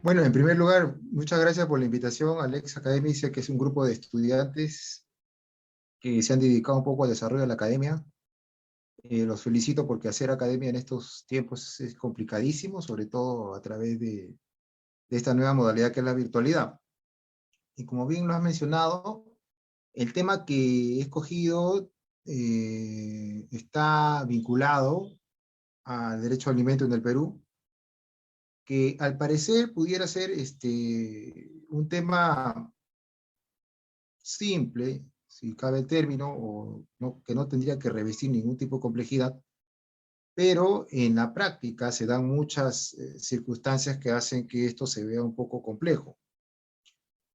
Bueno, en primer lugar, muchas gracias por la invitación. Alex Academy dice que es un grupo de estudiantes que se han dedicado un poco al desarrollo de la academia. Los felicito porque hacer academia en estos tiempos es complicadísimo, sobre todo a través de esta nueva modalidad que es la virtualidad. Y como bien lo has mencionado, el tema que he escogido está vinculado al derecho al alimento en el Perú, que al parecer pudiera ser un tema simple, si cabe el término, o no, que no tendría que revestir ningún tipo de complejidad, pero en la práctica se dan muchas circunstancias que hacen que esto se vea un poco complejo.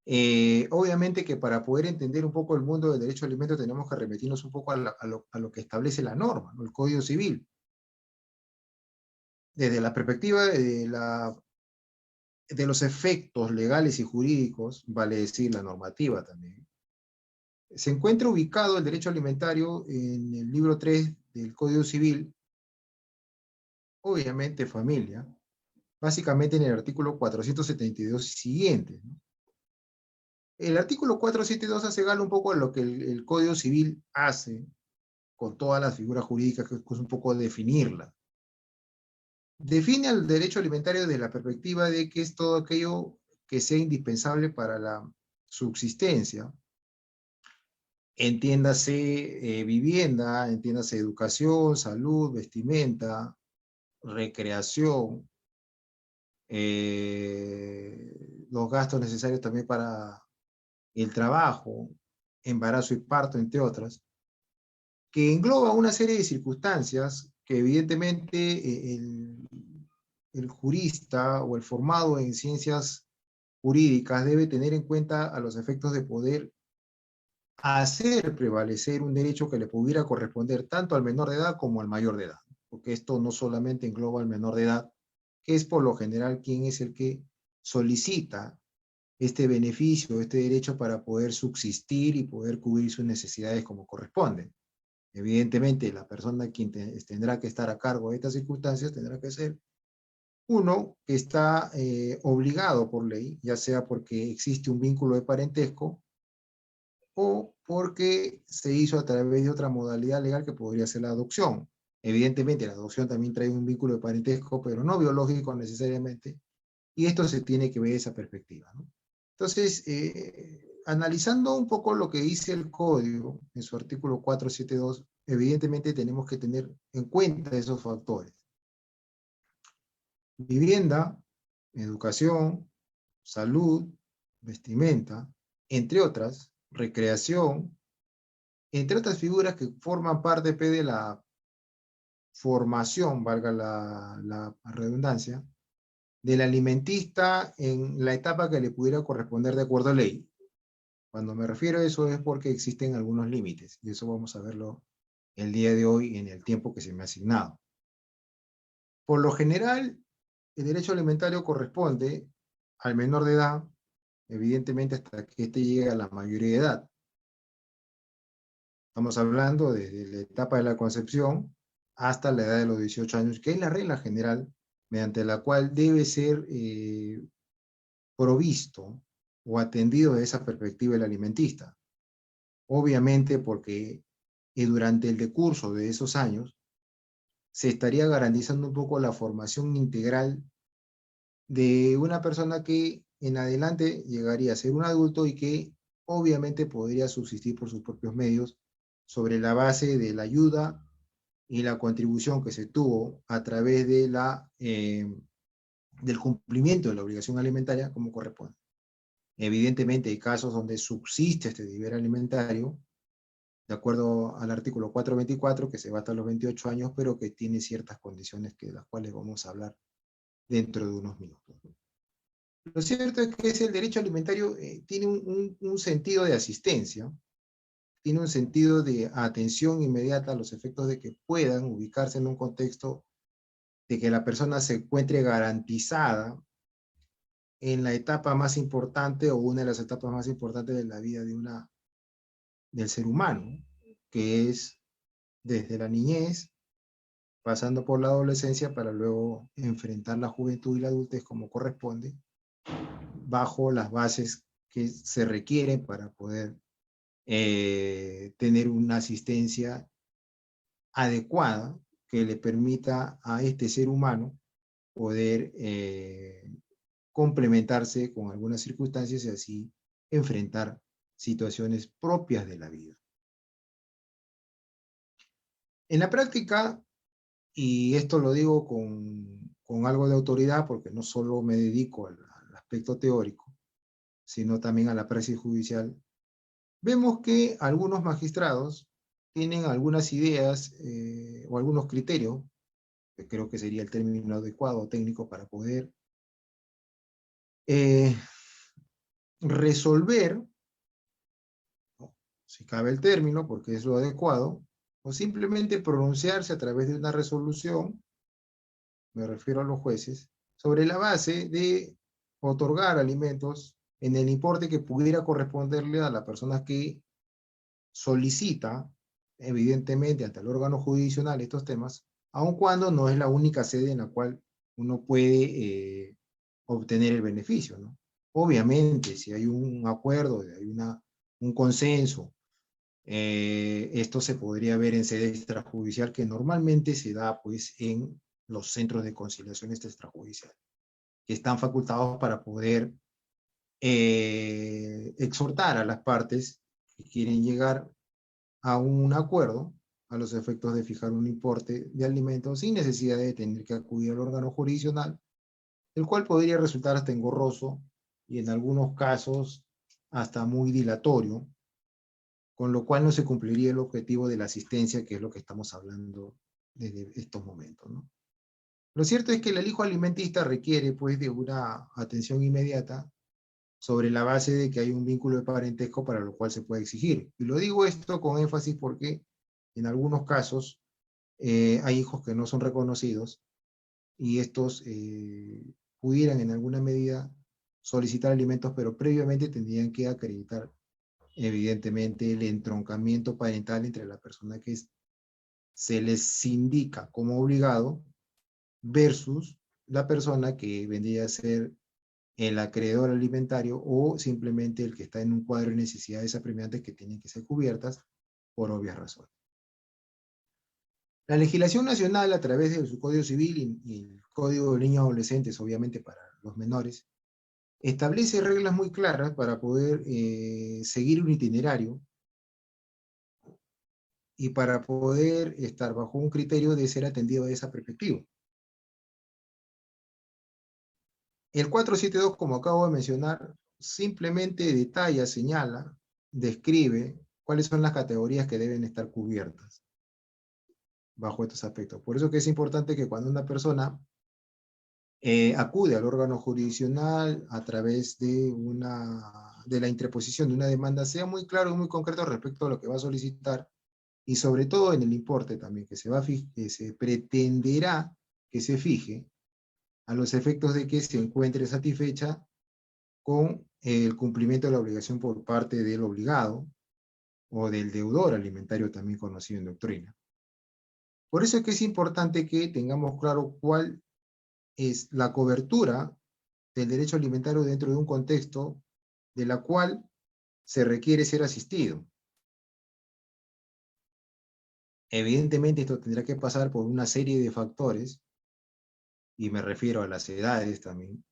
Obviamente que para poder entender un poco el mundo del derecho al alimento tenemos que remitirnos un poco a lo que establece la norma, ¿no? El Código Civil. Desde la perspectiva de los efectos legales y jurídicos, vale decir la normativa también, se encuentra ubicado el derecho alimentario en el libro 3 del Código Civil, obviamente familia, básicamente en el artículo 472 y siguientes, ¿no? El artículo 472 hace gala un poco a lo que el Código Civil hace con todas las figuras jurídicas, que es un poco definirla. Define al derecho alimentario desde la perspectiva de que es todo aquello que sea indispensable para la subsistencia, entiéndase vivienda, entiéndase educación, salud, vestimenta, recreación, los gastos necesarios también para el trabajo, embarazo y parto, entre otras, que engloba una serie de circunstancias que evidentemente el jurista o el formado en ciencias jurídicas debe tener en cuenta a los efectos de poder hacer prevalecer un derecho que le pudiera corresponder tanto al menor de edad como al mayor de edad, porque esto no solamente engloba al menor de edad, que es por lo general quien es el que solicita este beneficio, este derecho para poder subsistir y poder cubrir sus necesidades como corresponde. Evidentemente, la persona quien tendrá que estar a cargo de estas circunstancias tendrá que ser uno que está obligado por ley, ya sea porque existe un vínculo de parentesco o porque se hizo a través de otra modalidad legal que podría ser la adopción. Evidentemente, la adopción también trae un vínculo de parentesco, pero no biológico necesariamente, y esto se tiene que ver esa perspectiva, ¿no? Entonces, analizando un poco lo que dice el código en su artículo 472, evidentemente tenemos que tener en cuenta esos factores. Vivienda, educación, salud, vestimenta, entre otras, recreación, entre otras figuras que forman parte de la formación, valga la redundancia, del alimentista en la etapa que le pudiera corresponder de acuerdo a ley. Cuando me refiero a eso es porque existen algunos límites, y eso vamos a verlo el día de hoy en el tiempo que se me ha asignado. Por lo general, el derecho alimentario corresponde al menor de edad, evidentemente hasta que éste llegue a la mayoría de edad. Estamos hablando desde la etapa de la concepción hasta la edad de los 18 años, que es la regla general mediante la cual debe ser provisto o atendido de esa perspectiva el alimentista. Obviamente porque durante el decurso de esos años se estaría garantizando un poco la formación integral de una persona que en adelante llegaría a ser un adulto y que obviamente podría subsistir por sus propios medios sobre la base de la ayuda y la contribución que se tuvo a través del cumplimiento de la obligación alimentaria como corresponde. Evidentemente hay casos donde subsiste este deber alimentario, de acuerdo al artículo 424, que se va hasta los 28 años, pero que tiene ciertas condiciones de las cuales vamos a hablar dentro de unos minutos. Lo cierto es que el derecho alimentario tiene un sentido de asistencia, tiene un sentido de atención inmediata a los efectos de que puedan ubicarse en un contexto de que la persona se encuentre garantizada en la etapa más importante o una de las etapas más importantes de la vida del ser humano, que es desde la niñez, pasando por la adolescencia para luego enfrentar la juventud y la adultez como corresponde, bajo las bases que se requieren para poder tener una asistencia adecuada que le permita a este ser humano poder complementarse con algunas circunstancias y así enfrentar situaciones propias de la vida. En la práctica, y esto lo digo con algo de autoridad porque no solo me dedico al aspecto teórico, sino también a la praxis judicial, vemos que algunos magistrados tienen algunas ideas o algunos criterios, que creo que sería el término adecuado técnico para poder eh, resolver, si cabe el término, porque es lo adecuado, o simplemente pronunciarse a través de una resolución, me refiero a los jueces, sobre la base de otorgar alimentos en el importe que pudiera corresponderle a la persona que solicita, evidentemente, ante el órgano jurisdiccional estos temas, aun cuando no es la única sede en la cual uno puede obtener el beneficio, ¿no? Obviamente, si hay un acuerdo, hay un consenso, esto se podría ver en sede extrajudicial, que normalmente se da pues en los centros de conciliación extrajudicial, que están facultados para poder exhortar a las partes que quieren llegar a un acuerdo a los efectos de fijar un importe de alimentos sin necesidad de tener que acudir al órgano jurisdiccional, el cual podría resultar hasta engorroso y en algunos casos hasta muy dilatorio, con lo cual no se cumpliría el objetivo de la asistencia, que es lo que estamos hablando desde estos momentos, ¿no? Lo cierto es que el alijo alimentista requiere pues de una atención inmediata sobre la base de que hay un vínculo de parentesco para lo cual se puede exigir. Y lo digo esto con énfasis porque en algunos casos hay hijos que no son reconocidos y estos pudieran en alguna medida solicitar alimentos, pero previamente tendrían que acreditar evidentemente el entroncamiento parental entre la persona que se les indica como obligado versus la persona que vendría a ser el acreedor alimentario o simplemente el que está en un cuadro de necesidades apremiantes que tienen que ser cubiertas por obvias razones. La legislación nacional, a través de su Código Civil y el Código de Niños y Adolescentes, obviamente para los menores, establece reglas muy claras para poder seguir un itinerario y para poder estar bajo un criterio de ser atendido de esa perspectiva. El 472, como acabo de mencionar, simplemente detalla, señala, describe cuáles son las categorías que deben estar cubiertas bajo estos aspectos. Por eso que es importante que cuando una persona acude al órgano jurisdiccional a través de la interposición de una demanda, sea muy claro y muy concreto respecto a lo que va a solicitar y sobre todo en el importe también que se pretenderá que se fije a los efectos de que se encuentre satisfecha con el cumplimiento de la obligación por parte del obligado o del deudor alimentario, también conocido en doctrina. Por eso es que es importante que tengamos claro cuál es la cobertura del derecho alimentario dentro de un contexto de la cual se requiere ser asistido. Evidentemente esto tendrá que pasar por una serie de factores, y me refiero a las edades también,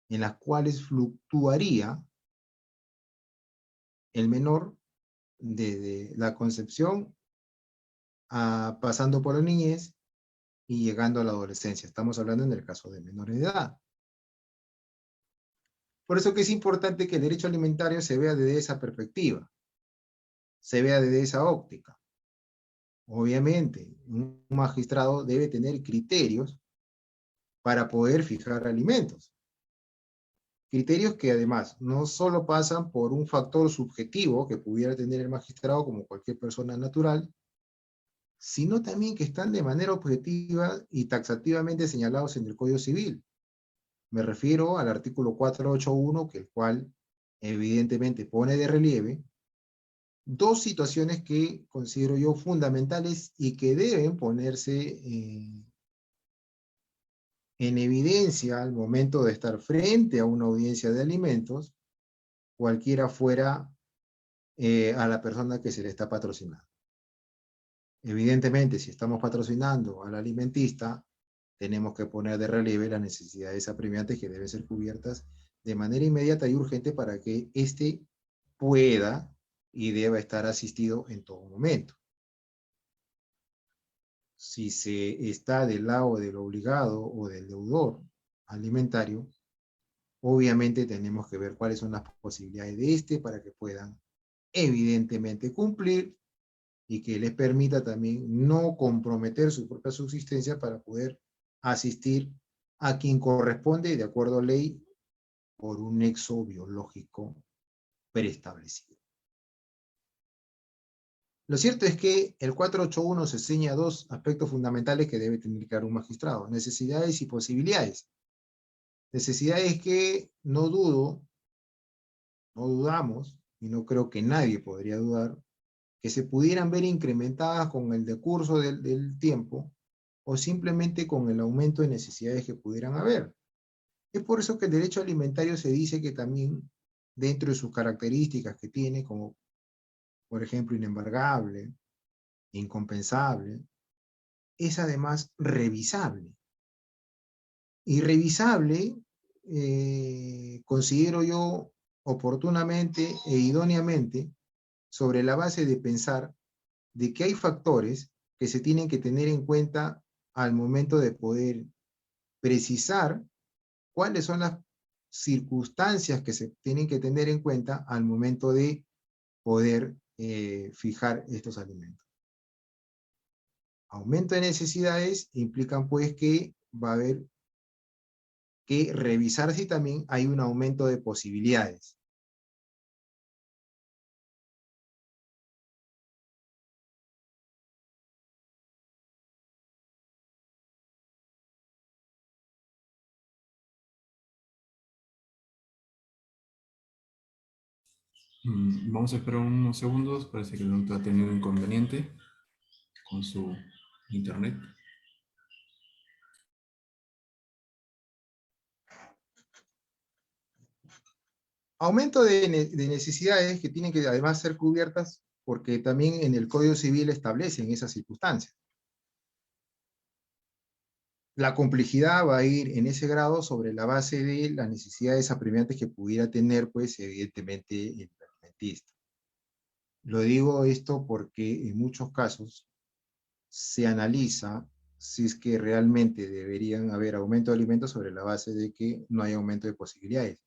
en las cuales fluctuaría el menor desde la concepción pasando por la niñez y llegando a la adolescencia. Estamos hablando en el caso de menores de edad. Por eso que es importante que el derecho alimentario se vea desde esa perspectiva, se vea desde esa óptica. Obviamente, un magistrado debe tener criterios para poder fijar alimentos. Criterios que además no solo pasan por un factor subjetivo que pudiera tener el magistrado como cualquier persona natural, sino también que están de manera objetiva y taxativamente señalados en el Código Civil. Me refiero al artículo 481, que el cual evidentemente pone de relieve dos situaciones que considero yo fundamentales y que deben ponerse, en evidencia al momento de estar frente a una audiencia de alimentos, cualquiera fuera a la persona que se le está patrocinando. Evidentemente, si estamos patrocinando al alimentista, tenemos que poner de relieve las necesidades apremiantes que deben ser cubiertas de manera inmediata y urgente para que éste pueda y deba estar asistido en todo momento. Si se está del lado del obligado o del deudor alimentario, obviamente tenemos que ver cuáles son las posibilidades de este para que puedan evidentemente cumplir y que les permita también no comprometer su propia subsistencia para poder asistir a quien corresponde de acuerdo a ley por un nexo biológico preestablecido. Lo cierto es que el 481 se señala dos aspectos fundamentales que debe tener claro un magistrado: necesidades y posibilidades. Necesidades que no dudamos, y no creo que nadie podría dudar, que se pudieran ver incrementadas con el decurso del tiempo o simplemente con el aumento de necesidades que pudieran haber. Es por eso que el derecho alimentario se dice que también, dentro de sus características que tiene, como por ejemplo inembargable, incompensable, es además revisable. Y revisable, considero yo oportunamente e idóneamente, sobre la base de pensar de que hay factores que se tienen que tener en cuenta al momento de poder precisar cuáles son las circunstancias que se tienen que tener en cuenta al momento de poder fijar estos alimentos. Aumento de necesidades implican pues que va a haber que revisar si también hay un aumento de posibilidades. Vamos a esperar unos segundos, parece que el doctor ha tenido un inconveniente con su internet. Aumento de necesidades que tienen que además ser cubiertas porque también en el Código Civil establecen esas circunstancias. La complejidad va a ir en ese grado sobre la base de las necesidades apremiantes que pudiera tener, pues, evidentemente, el alimentista. Lo digo esto porque en muchos casos se analiza si es que realmente deberían haber aumento de alimentos sobre la base de que no hay aumento de posibilidades.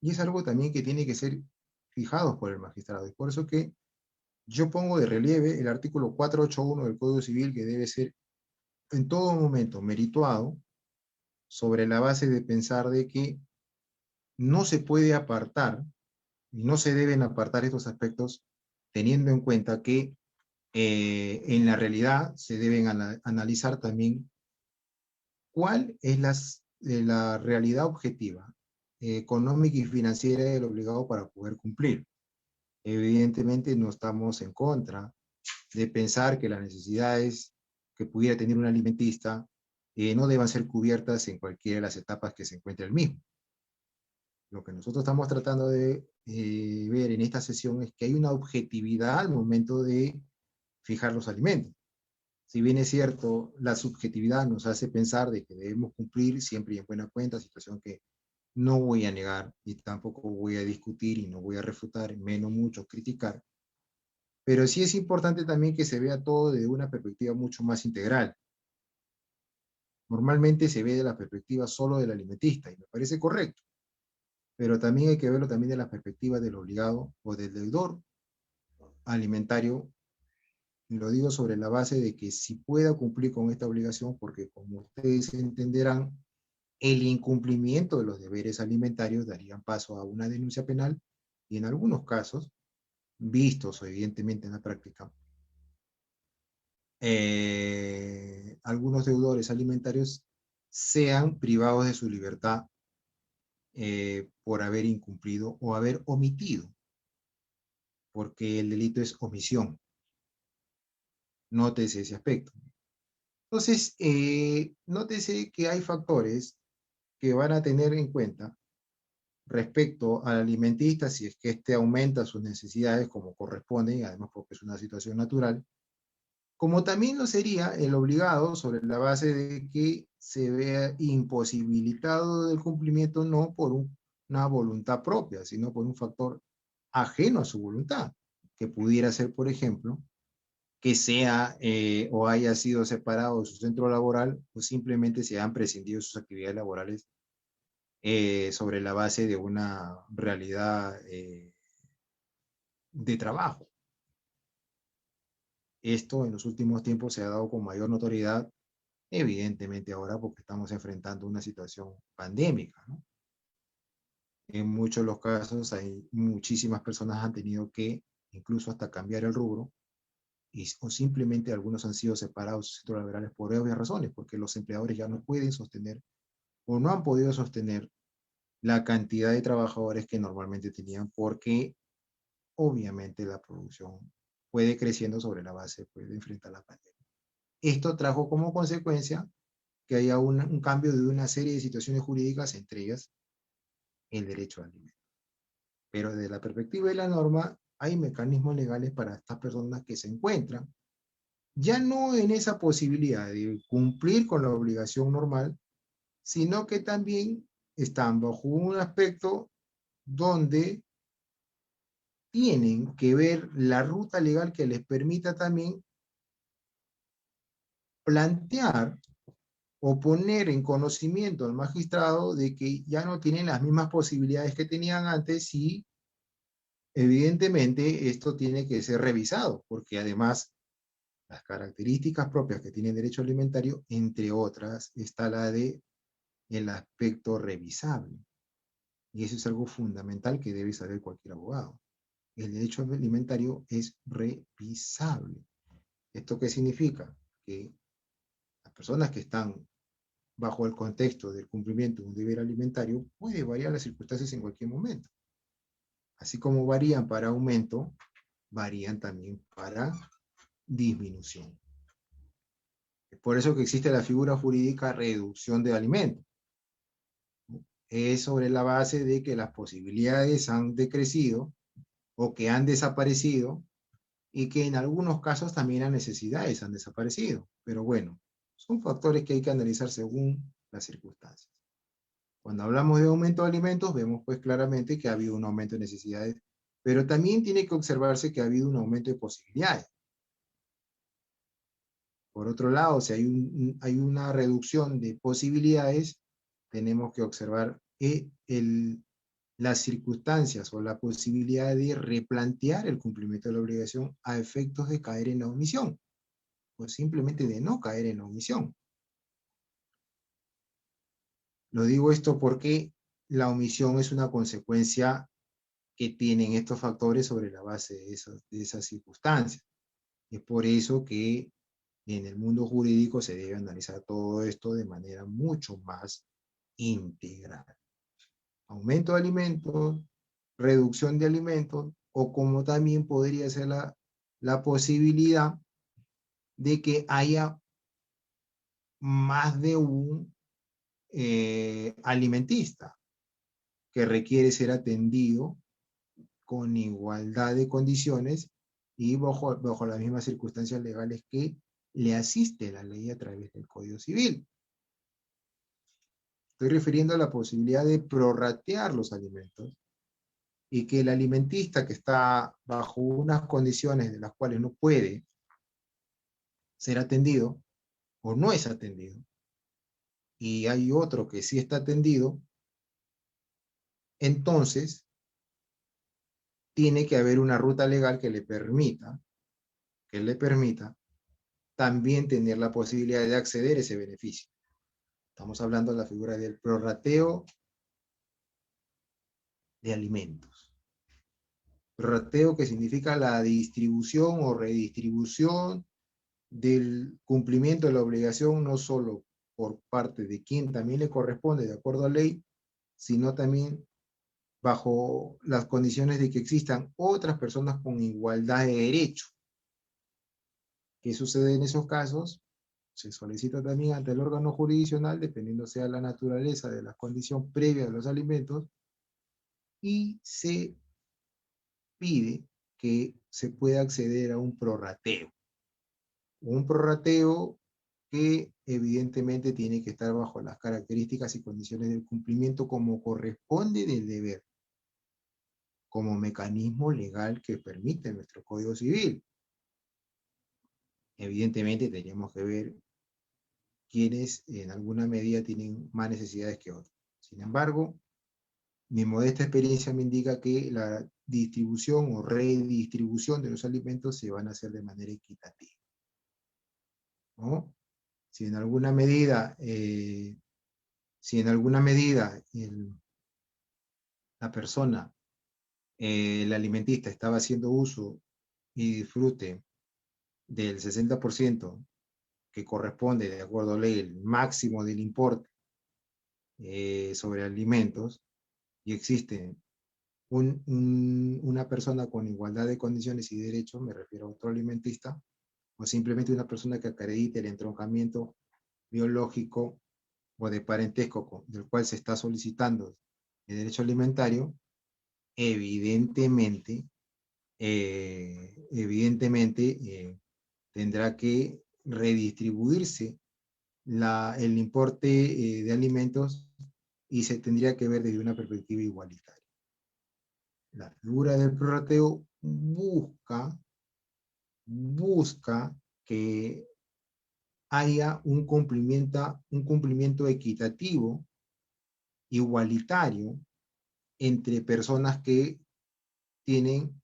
Y es algo también que tiene que ser fijado por el magistrado. Y por eso que yo pongo de relieve el artículo 481 del Código Civil, que debe ser en todo momento merituado sobre la base de pensar de que no se puede apartar y no se deben apartar estos aspectos teniendo en cuenta que en la realidad se deben analizar también cuál es la realidad objetiva, económica y financiera del obligado para poder cumplir. Evidentemente no estamos en contra de pensar que las necesidades que pudiera tener un alimentista no deban ser cubiertas en cualquiera de las etapas que se encuentre el mismo. Lo que nosotros estamos tratando de ver en esta sesión es que hay una objetividad al momento de fijar los alimentos. Si bien es cierto, la subjetividad nos hace pensar de que debemos cumplir siempre y en buena cuenta, situación que no voy a negar y tampoco voy a discutir y no voy a refutar, menos mucho criticar, pero sí es importante también que se vea todo desde una perspectiva mucho más integral. Normalmente se ve de la perspectiva solo del alimentista y me parece correcto, pero también hay que verlo también de la perspectiva del obligado o del deudor alimentario. Lo digo sobre la base de que si pueda cumplir con esta obligación, porque como ustedes entenderán, el incumplimiento de los deberes alimentarios darían paso a una denuncia penal y en algunos casos, vistos evidentemente en la práctica, algunos deudores alimentarios sean privados de su libertad por haber incumplido o haber omitido, porque el delito es omisión. Nótese ese aspecto. Entonces, nótese que hay factores que van a tener en cuenta respecto al alimentista, si es que éste aumenta sus necesidades como corresponde, y además porque es una situación natural, como también lo sería el obligado sobre la base de que se vea imposibilitado del cumplimiento no por una voluntad propia, sino por un factor ajeno a su voluntad, que pudiera ser, por ejemplo, que sea o haya sido separado de su centro laboral o simplemente se han prescindido de sus actividades laborales sobre la base de una realidad de trabajo. Esto en los últimos tiempos se ha dado con mayor notoriedad, evidentemente ahora porque estamos enfrentando una situación pandémica, ¿no? En muchos de los casos hay muchísimas personas han tenido que incluso hasta cambiar el rubro o simplemente algunos han sido separados de sus centros laborales por obvias razones, porque los empleadores ya no pueden sostener o no han podido sostener la cantidad de trabajadores que normalmente tenían porque obviamente la producción puede creciendo sobre la base pues, de enfrentar la pandemia. Esto trajo como consecuencia que haya un cambio de una serie de situaciones jurídicas, entre ellas el derecho al alimento. Pero desde la perspectiva de la norma, hay mecanismos legales para estas personas que se encuentran ya no en esa posibilidad de cumplir con la obligación normal, sino que también están bajo un aspecto donde tienen que ver la ruta legal que les permita también plantear o poner en conocimiento al magistrado de que ya no tienen las mismas posibilidades que tenían antes y evidentemente esto tiene que ser revisado, porque además las características propias que tiene el derecho alimentario, entre otras, está la de el aspecto revisable. Y eso es algo fundamental que debe saber cualquier abogado. El derecho alimentario es revisable. ¿Esto qué significa? Que las personas que están bajo el contexto del cumplimiento de un deber alimentario puede variar las circunstancias en cualquier momento. Así como varían para aumento, varían también para disminución. Es por eso que existe la figura jurídica reducción de alimentos. Es sobre la base de que las posibilidades han decrecido o que han desaparecido y que en algunos casos también las necesidades han desaparecido. Pero bueno, son factores que hay que analizar según las circunstancias. Cuando hablamos de aumento de alimentos, vemos pues claramente que ha habido un aumento de necesidades, pero también tiene que observarse que ha habido un aumento de posibilidades. Por otro lado, si hay una reducción de posibilidades, tenemos que observar las circunstancias o la posibilidad de replantear el cumplimiento de la obligación a efectos de caer en la omisión, o simplemente de no caer en la omisión. Lo digo esto porque la omisión es una consecuencia que tienen estos factores sobre la base de esas circunstancias. Es por eso que en el mundo jurídico se debe analizar todo esto de manera mucho más integral. Aumento de alimentos, reducción de alimentos, o como también podría ser la posibilidad de que haya más de un alimentista que requiere ser atendido con igualdad de condiciones y bajo las mismas circunstancias legales que le asiste la ley a través del Código Civil. Estoy refiriendo a la posibilidad de prorratear los alimentos y que el alimentista que está bajo unas condiciones de las cuales no puede ser atendido o no es atendido, y hay otro que sí está atendido, entonces tiene que haber una ruta legal que le permita también tener la posibilidad de acceder a ese beneficio. Estamos hablando de la figura del prorrateo de alimentos. Prorrateo que significa la distribución o redistribución del cumplimiento de la obligación, no solo por parte de quien también le corresponde de acuerdo a ley, sino también bajo las condiciones de que existan otras personas con igualdad de derecho. ¿Qué sucede en esos casos? Se solicita también ante el órgano jurisdiccional, dependiendo sea la naturaleza de la condición previa de los alimentos, y se pide que se pueda acceder a un prorrateo. Un prorrateo que evidentemente tiene que estar bajo las características y condiciones del cumplimiento como corresponde del deber, como mecanismo legal que permite nuestro Código Civil. Evidentemente tenemos que ver quienes en alguna medida tienen más necesidades que otros. Sin embargo, mi modesta experiencia me indica que la distribución o redistribución de los alimentos se van a hacer de manera equitativa, ¿no? Si en alguna medida, la persona, el alimentista, estaba haciendo uso y disfrute del 60% que corresponde, de acuerdo a ley, el máximo del importe sobre alimentos, y existe una persona con igualdad de condiciones y derechos, me refiero a otro alimentista, o simplemente una persona que acredite el entroncamiento biológico o de parentesco del cual se está solicitando el derecho alimentario, evidentemente, tendrá que redistribuirse el importe de alimentos y se tendría que ver desde una perspectiva igualitaria. La figura del prorrateo busca que haya un cumplimiento equitativo, igualitario, entre personas que tienen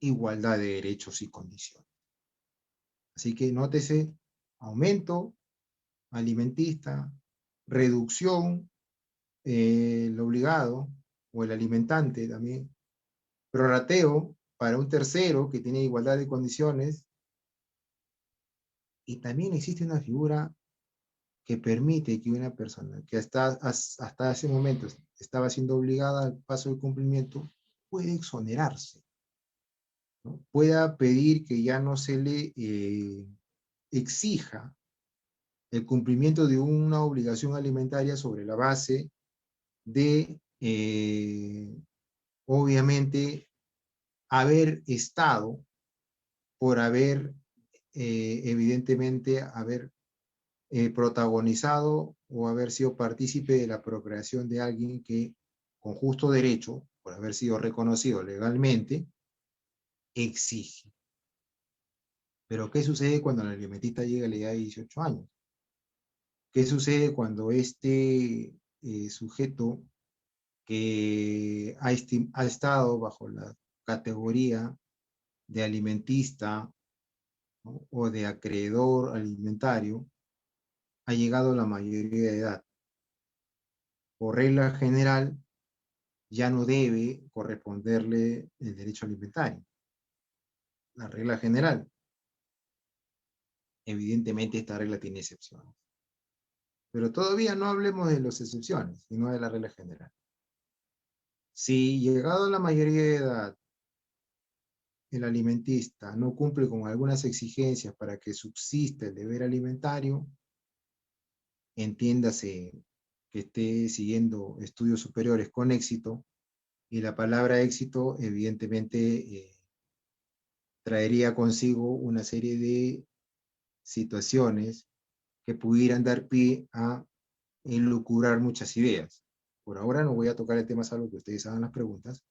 igualdad de derechos y condiciones. Así que nótese aumento alimentista, reducción, el obligado o el alimentante también, prorrateo para un tercero que tiene igualdad de condiciones, y también existe una figura que permite que una persona que hasta ese momento estaba siendo obligada al paso del cumplimiento puede exonerarse, ¿no? Pueda pedir que ya no se le exija el cumplimiento de una obligación alimentaria sobre la base de, obviamente, haber estado por haber, evidentemente, haber protagonizado o haber sido partícipe de la procreación de alguien que, con justo derecho, por haber sido reconocido legalmente, exige. Pero ¿qué sucede cuando el alimentista llega a la edad de 18 años? ¿Qué sucede cuando este sujeto que ha estado bajo la categoría de alimentista, ¿no?, o de acreedor alimentario, ha llegado a la mayoría de edad? Por regla general, ya no debe corresponderle el derecho alimentario. La regla general. Evidentemente esta regla tiene excepciones. Pero todavía no hablemos de las excepciones, sino de la regla general. Si llegado a la mayoría de edad, el alimentista no cumple con algunas exigencias para que subsista el deber alimentario, entiéndase que esté siguiendo estudios superiores con éxito, y la palabra éxito evidentemente traería consigo una serie de situaciones que pudieran dar pie a elucubrar muchas ideas. Por ahora no voy a tocar el tema, salvo que ustedes hagan las preguntas.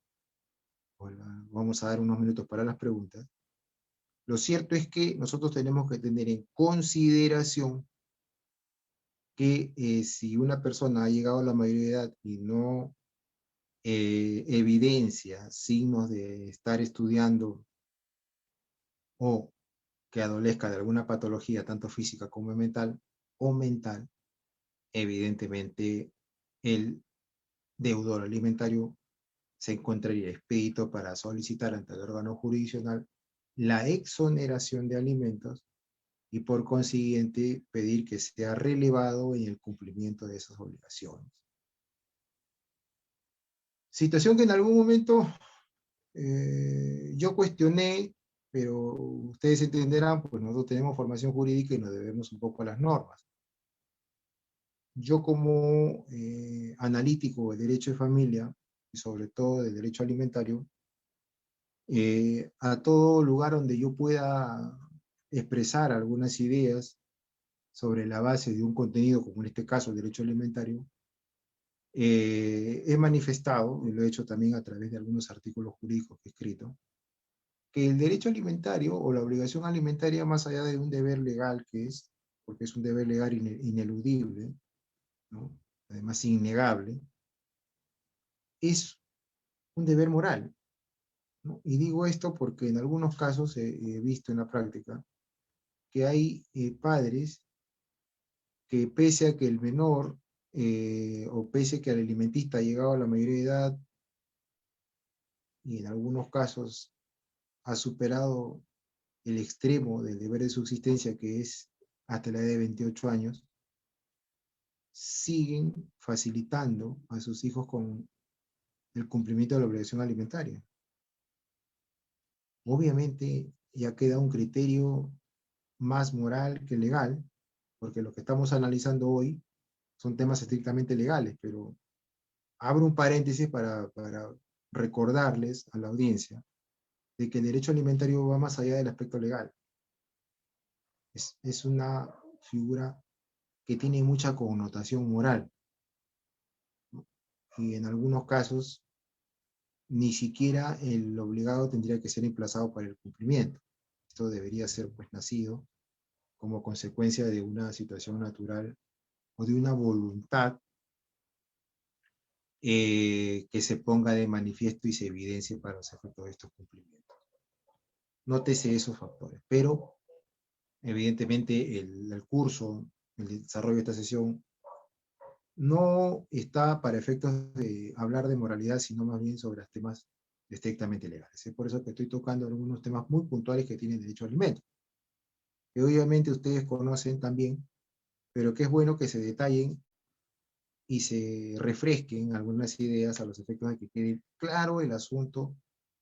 Vamos a dar unos minutos para las preguntas. Lo cierto es que nosotros tenemos que tener en consideración que si una persona ha llegado a la mayoría de edad y no evidencia signos de estar estudiando o que adolezca de alguna patología, tanto física como mental, evidentemente el deudor alimentario se encontraría expedito para solicitar ante el órgano jurisdiccional la exoneración de alimentos y por consiguiente pedir que sea relevado en el cumplimiento de esas obligaciones. Situación que en algún momento yo cuestioné pero ustedes entenderán, pues nosotros tenemos formación jurídica y nos debemos un poco a las normas. Yo como analítico del derecho de familia, y sobre todo del derecho alimentario, a todo lugar donde yo pueda expresar algunas ideas sobre la base de un contenido, como en este caso el derecho alimentario, he manifestado, y lo he hecho también a través de algunos artículos jurídicos que he escrito, que el derecho alimentario o la obligación alimentaria, más allá de un deber legal que es, porque es un deber legal ineludible, ¿no? Además innegable, es un deber moral, ¿no? Y digo esto porque en algunos casos he visto en la práctica que hay padres que pese a que el menor o pese a que el alimentista ha llegado a la mayoría de edad y en algunos casos ha superado el extremo del deber de subsistencia que es hasta la edad de 28 años, siguen facilitando a sus hijos con el cumplimiento de la obligación alimentaria. Obviamente ya queda un criterio más moral que legal, porque lo que estamos analizando hoy son temas estrictamente legales, pero abro un paréntesis para recordarles a la audiencia de que el derecho alimentario va más allá del aspecto legal. Es una figura que tiene mucha connotación moral, ¿no? Y en algunos casos ni siquiera el obligado tendría que ser emplazado para el cumplimiento. Esto debería ser pues nacido como consecuencia de una situación natural o de una voluntad que se ponga de manifiesto y se evidencie para los efectos de estos cumplimientos. Nótese esos factores, pero evidentemente el curso, el desarrollo de esta sesión no está para efectos de hablar de moralidad, sino más bien sobre los temas estrictamente legales. Es por eso que estoy tocando algunos temas muy puntuales que tienen derecho a alimentos, que obviamente ustedes conocen también, pero que es bueno que se detallen y se refresquen algunas ideas a los efectos de que quede claro el asunto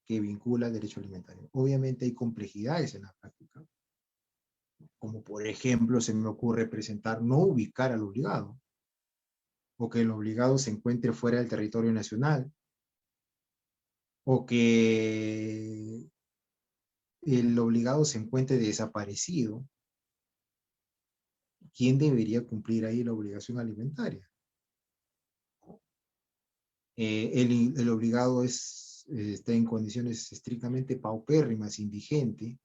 que vincula el derecho alimentario. Obviamente hay complejidades en la práctica, como por ejemplo se me ocurre presentar no ubicar al obligado, o que el obligado se encuentre fuera del territorio nacional, o que el obligado se encuentre desaparecido. ¿Quién debería cumplir ahí la obligación alimentaria? El obligado está en condiciones estrictamente paupérrimas, indigente.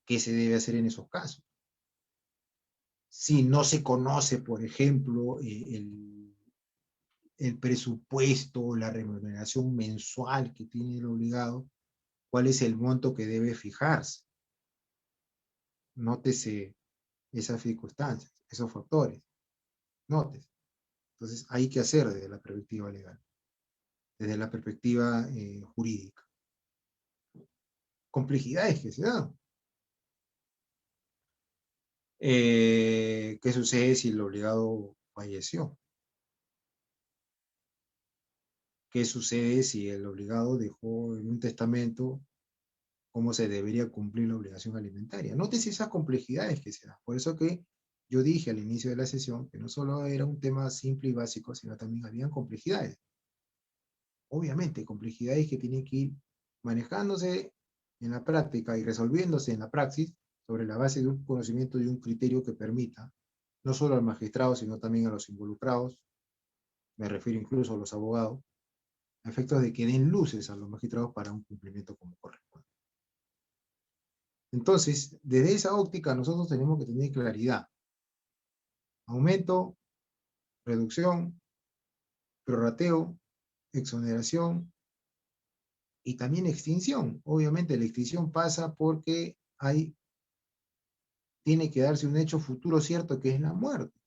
¿Qué se debe hacer en esos casos? Si no se conoce, por ejemplo, el presupuesto, la remuneración mensual que tiene el obligado, ¿cuál es el monto que debe fijarse? Nótese esas circunstancias, esos factores. Nótese. Entonces, hay que hacer desde la perspectiva legal, desde la perspectiva jurídica. Complejidades que se dan. ¿Qué sucede si el obligado falleció? ¿Qué sucede si el obligado dejó en un testamento cómo se debería cumplir la obligación alimentaria? Nótese esas complejidades que se dan. Por eso que yo dije al inicio de la sesión que no solo era un tema simple y básico, sino también habían complejidades. Obviamente, complejidades que tienen que ir manejándose en la práctica y resolviéndose en la praxis sobre la base de un conocimiento y un criterio que permita, no solo al magistrado, sino también a los involucrados, me refiero incluso a los abogados, a efectos de que den luces a los magistrados para un cumplimiento como corresponde. Entonces, desde esa óptica nosotros tenemos que tener claridad. Aumento, reducción, prorrateo, exoneración y también extinción. Obviamente la extinción pasa porque tiene que darse un hecho futuro cierto que es la muerte.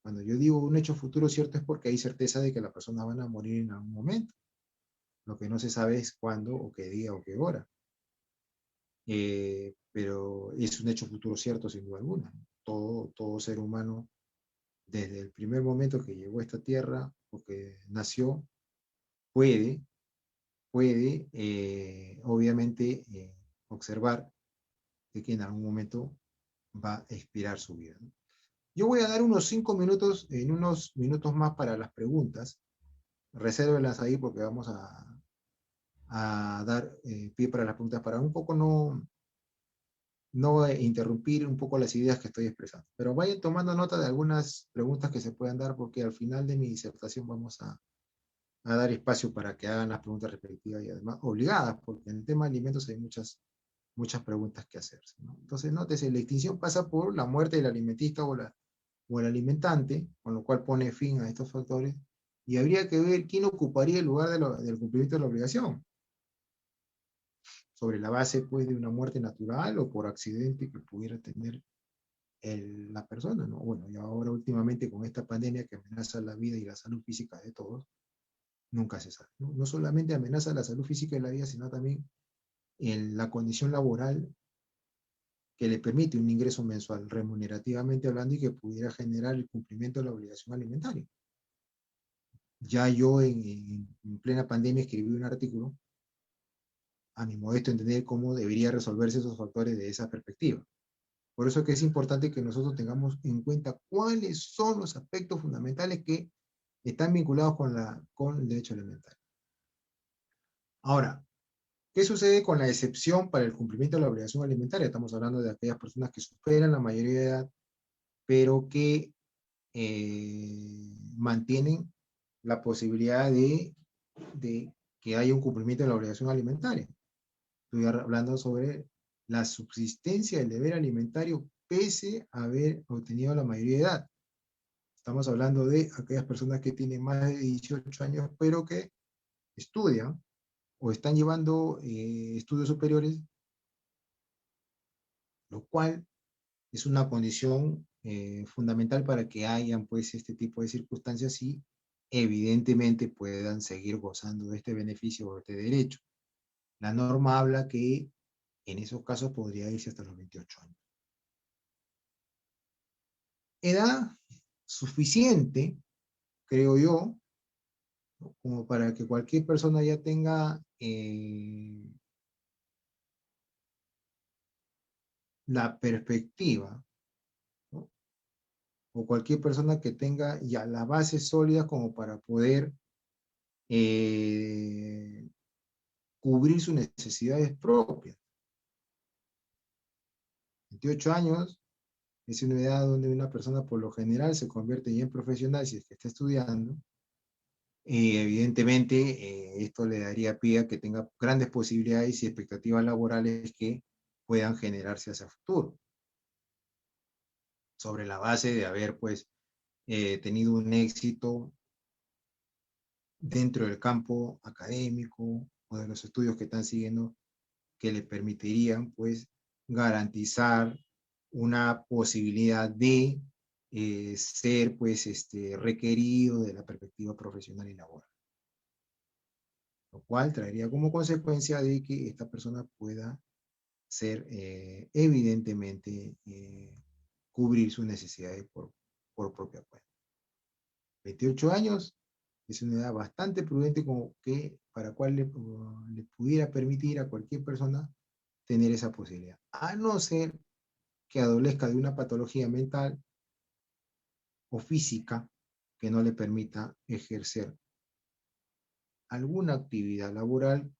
Cuando yo digo un hecho futuro cierto es porque hay certeza de que las personas van a morir en algún momento. Lo que no se sabe es cuándo o qué día o qué hora. Pero es un hecho futuro cierto sin duda alguna. Todo ser humano, desde el primer momento que llegó a esta tierra o que nació, puede obviamente observar de que en algún momento va a expirar su vida, ¿no? Yo voy a dar unos 5 minutos, en unos minutos más para las preguntas. Resérvelas ahí porque vamos a dar pie para las preguntas para un poco no interrumpir un poco las ideas que estoy expresando. Pero vayan tomando nota de algunas preguntas que se puedan dar porque al final de mi disertación vamos a dar espacio para que hagan las preguntas respectivas y además obligadas, porque en el tema de alimentos hay muchas preguntas que hacerse, ¿no? Entonces, nótese, la extinción pasa por la muerte del alimentista o el alimentante, con lo cual pone fin a estos factores, y habría que ver quién ocuparía el lugar del cumplimiento de la obligación, sobre la base pues, de una muerte natural o por accidente que pudiera tener la persona, ¿no? Bueno, y ahora últimamente con esta pandemia que amenaza la vida y la salud física de todos, nunca se sabe, ¿no? No solamente amenaza la salud física de la vida, sino también la condición laboral que le permite un ingreso mensual remunerativamente hablando y que pudiera generar el cumplimiento de la obligación alimentaria. Ya yo en plena pandemia escribí un artículo, a mi modesto entender, cómo debería resolverse esos factores de esa perspectiva. Por eso es que es importante que nosotros tengamos en cuenta cuáles son los aspectos fundamentales que están vinculados con el derecho alimentario. Ahora, ¿qué sucede con la excepción para el cumplimiento de la obligación alimentaria? Estamos hablando de aquellas personas que superan la mayoría de edad, pero que mantienen la posibilidad de que haya un cumplimiento de la obligación alimentaria. Estoy hablando sobre la subsistencia del deber alimentario pese a haber obtenido la mayoría de edad. Estamos hablando de aquellas personas que tienen más de 18 años, pero que estudian o están llevando estudios superiores, lo cual es una condición fundamental para que hayan pues este tipo de circunstancias y evidentemente puedan seguir gozando de este beneficio o este derecho. La norma habla que en esos casos podría irse hasta los 28 años. Edad suficiente, creo yo, ¿no? Como para que cualquier persona ya tenga la perspectiva, ¿no? O cualquier persona que tenga ya la base sólida como para poder eh, cubrir sus necesidades propias. 28 años es una edad donde una persona por lo general se convierte ya en profesional si es que está estudiando. Evidentemente, esto le daría pie a que tenga grandes posibilidades y expectativas laborales que puedan generarse hacia el futuro, sobre la base de haber pues tenido un éxito dentro del campo académico o de los estudios que están siguiendo que les permitirían pues garantizar una posibilidad de ser pues requerido de la perspectiva profesional y laboral, lo cual traería como consecuencia de que esta persona pueda ser evidentemente cubrir sus necesidades por propia cuenta. 28 años es una edad bastante prudente como que para cual le pudiera permitir a cualquier persona tener esa posibilidad, a no ser que adolezca de una patología mental o física que no le permita ejercer alguna actividad laboral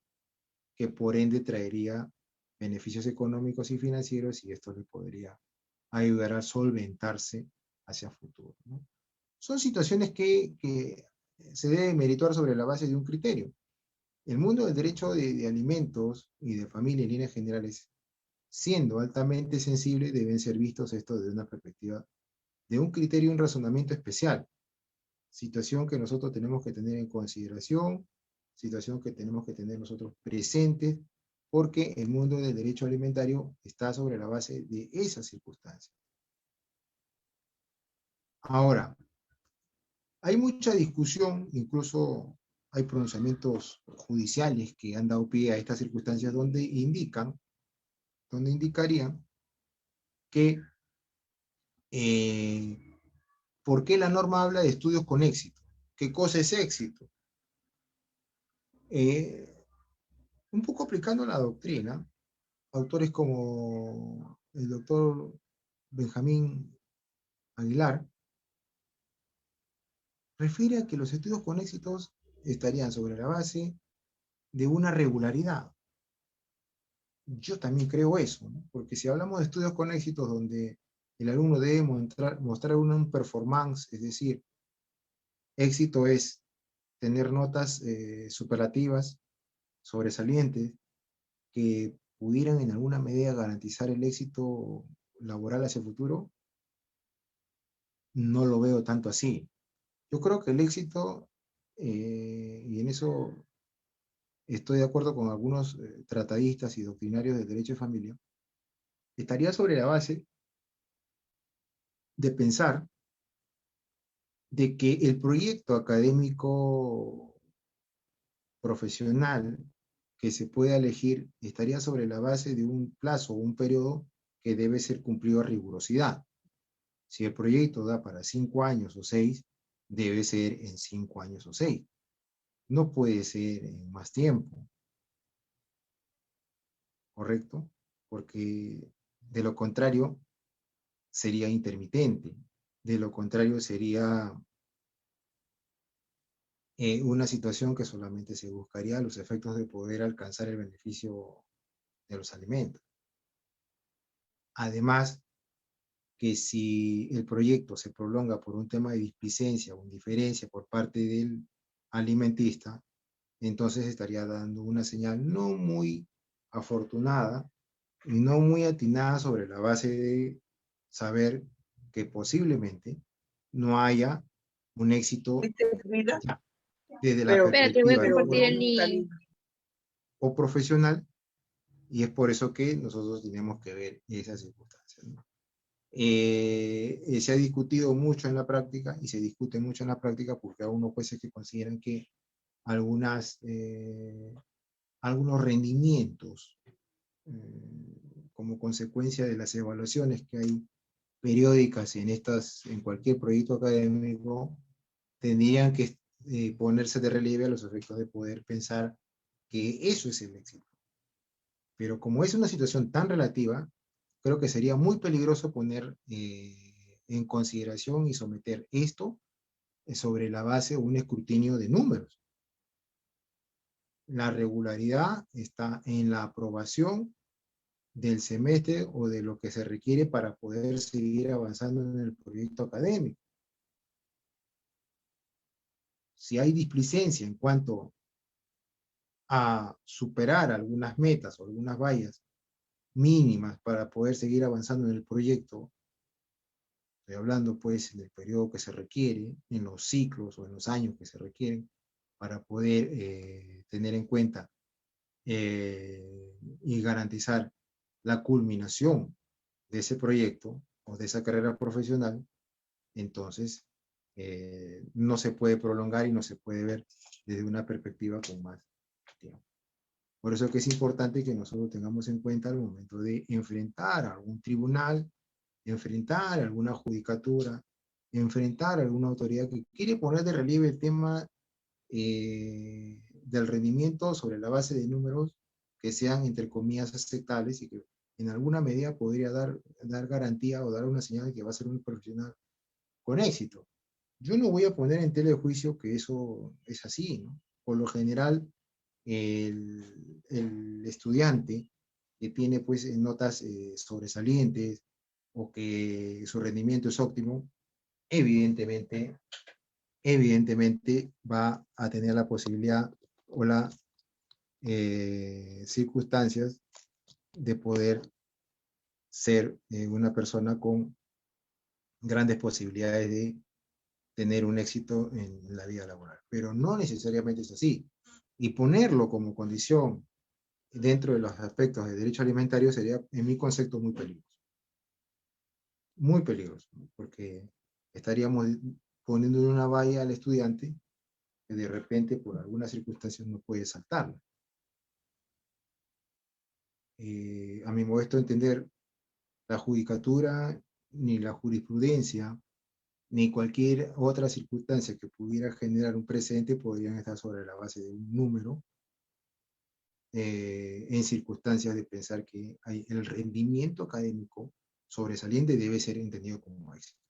que por ende traería beneficios económicos y financieros y esto le podría ayudar a solventarse hacia futuro, ¿no? Son situaciones que se deben merituar sobre la base de un criterio. El mundo del derecho de alimentos y de familia en líneas generales, siendo altamente sensible, deben ser vistos esto desde una perspectiva de un criterio y un razonamiento especial, situación que nosotros tenemos que tener en consideración, situación que tenemos que tener nosotros presentes, porque el mundo del derecho alimentario está sobre la base de esas circunstancias. Ahora, hay mucha discusión, incluso hay pronunciamientos judiciales que han dado pie a estas circunstancias donde indicarían que ¿por qué la norma habla de estudios con éxito? ¿Qué cosa es éxito? Un poco aplicando la doctrina, autores como el doctor Benjamín Aguilar, refiere a que los estudios con éxitos estarían sobre la base de una regularidad. Yo también creo eso, ¿no? Porque si hablamos de estudios con éxitos donde el alumno debe mostrar un performance, es decir, éxito es tener notas superlativas, sobresalientes, que pudieran en alguna medida garantizar el éxito laboral hacia el futuro, no lo veo tanto así. Yo creo que el éxito, y en eso estoy de acuerdo con algunos tratadistas y doctrinarios del derecho de familia, estaría sobre la base de pensar de que el proyecto académico profesional que se pueda elegir estaría sobre la base de un plazo o un periodo que debe ser cumplido a rigurosidad. Si el proyecto da para 5 años o 6, debe ser en 5 años o 6. No puede ser en más tiempo, ¿correcto? Porque de lo contrario sería intermitente. De lo contrario sería una situación que solamente se buscaría los efectos de poder alcanzar el beneficio de los alimentos. Además, que si el proyecto se prolonga por un tema de displicencia o indiferencia por parte del alimentista, entonces estaría dando una señal no muy afortunada y no muy atinada sobre la base de saber que posiblemente no haya un éxito ya, desde la Pero, Espérate, voy a perspectiva compartir el económica link. o profesional, y es por eso que nosotros tenemos que ver esas circunstancias, ¿no? Se ha discutido mucho en la práctica y se discute mucho en la práctica porque hay unos jueces que consideran que algunos rendimientos como consecuencia de las evaluaciones que hay periódicas en cualquier proyecto académico tendrían que ponerse de relieve a los efectos de poder pensar que eso es el éxito. Pero como es una situación tan relativa, creo que sería muy peligroso poner en consideración y someter esto sobre la base de un escrutinio de números. La regularidad está en la aprobación del semestre o de lo que se requiere para poder seguir avanzando en el proyecto académico. Si hay displicencia en cuanto a superar algunas metas o algunas vallas mínimas para poder seguir avanzando en el proyecto, estoy hablando pues del periodo que se requiere, en los ciclos o en los años que se requieren para poder tener en cuenta y garantizar la culminación de ese proyecto o de esa carrera profesional, entonces no se puede prolongar y no se puede ver desde una perspectiva con más tiempo. Por eso es que es importante que nosotros tengamos en cuenta al momento de enfrentar a algún tribunal, enfrentar a alguna judicatura, enfrentar a alguna autoridad que quiere poner de relieve el tema del rendimiento sobre la base de números que sean, entre comillas, aceptables y que en alguna medida podría dar garantía o dar una señal de que va a ser un profesional con éxito. Yo no voy a poner en tela de juicio que eso es así, ¿no? Por lo general, el estudiante que tiene pues notas sobresalientes o que su rendimiento es óptimo, evidentemente va a tener la posibilidad o las circunstancias de poder ser una persona con grandes posibilidades de tener un éxito en la vida laboral. Pero no necesariamente es así. Y ponerlo como condición dentro de los aspectos de derecho alimentario sería, en mi concepto, muy peligroso. Muy peligroso, porque estaríamos poniendo una valla al estudiante que de repente por alguna circunstancia no puede saltarla. A mi modesto entender, la judicatura, ni la jurisprudencia, ni cualquier otra circunstancia que pudiera generar un precedente podrían estar sobre la base de un número en circunstancias de pensar que el rendimiento académico sobresaliente debe ser entendido como éxito.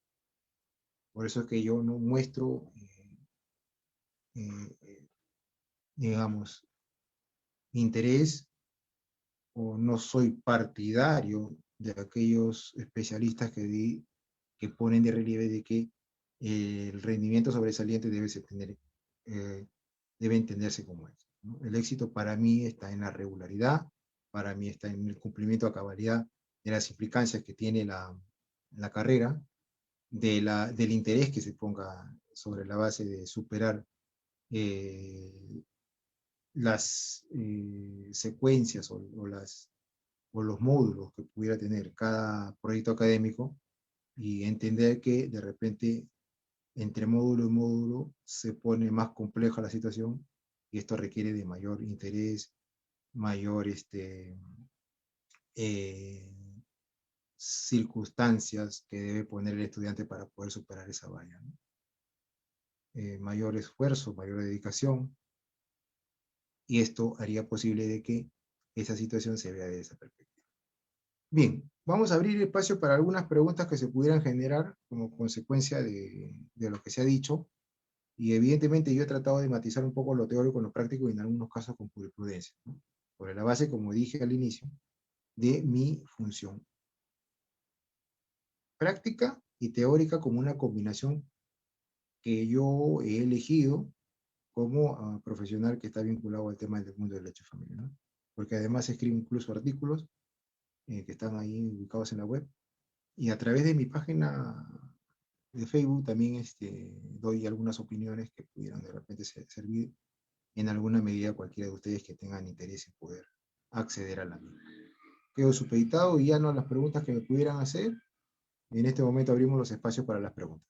Por eso es que yo no muestro, digamos, interés o no soy partidario de aquellos especialistas que ponen de relieve de que el rendimiento sobresaliente debe entenderse como éxito, ¿no? El éxito para mí está en la regularidad, para mí está en el cumplimiento a cabalidad de las implicancias que tiene la carrera, del interés que se ponga sobre la base de superar eh, las secuencias o los módulos que pudiera tener cada proyecto académico y entender que de repente entre módulo y módulo se pone más compleja la situación y esto requiere de mayor interés, mayor eh, circunstancias que debe poner el estudiante para poder superar esa valla, ¿no? Mayor esfuerzo, mayor dedicación, y esto haría posible de que esa situación se vea de esa perspectiva. Bien, vamos a abrir espacio para algunas preguntas que se pudieran generar como consecuencia de lo que se ha dicho, y evidentemente yo he tratado de matizar un poco lo teórico con lo práctico y en algunos casos con jurisprudencia, ¿no? Sobre la base, como dije al inicio, de mi función práctica y teórica como una combinación que yo he elegido como profesional que está vinculado al tema del mundo del derecho familiar, ¿no? Porque además escribo incluso artículos que están ahí ubicados en la web, y a través de mi página de Facebook también doy algunas opiniones que pudieran de repente servir en alguna medida a cualquiera de ustedes que tengan interés en poder acceder a la misma. Quedo supeditado y ya no a las preguntas que me pudieran hacer. En este momento abrimos los espacios para las preguntas.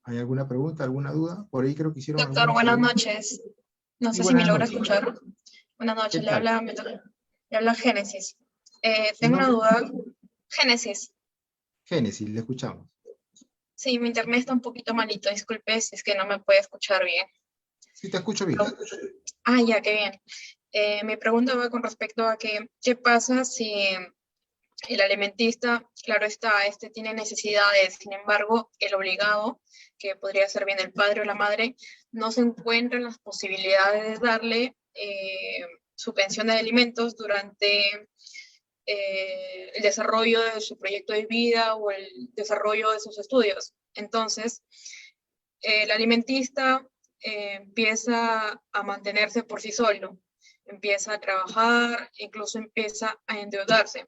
¿Hay alguna pregunta, alguna duda? Por ahí creo que hicieron Doctor, algunas buenas preguntas. noches. No Sí, sé si me buenas logra noches. escuchar. Buenas ¿Qué noches, tal? le habla Génesis. ¿Su Tengo una nombre? duda. Génesis. Génesis, le escuchamos. Sí, mi internet está un poquito malito, disculpe si es que no me puede escuchar bien. Sí, te escucho bien. Ya, qué bien. Mi pregunta va con respecto a que, ¿qué pasa si el alimentista, claro está, tiene necesidades, sin embargo, el obligado, que podría ser bien el padre o la madre, no se encuentra en las posibilidades de darle su pensión de alimentos durante el desarrollo de su proyecto de vida o el desarrollo de sus estudios? Entonces, el alimentista empieza a mantenerse por sí solo, empieza a trabajar, incluso empieza a endeudarse.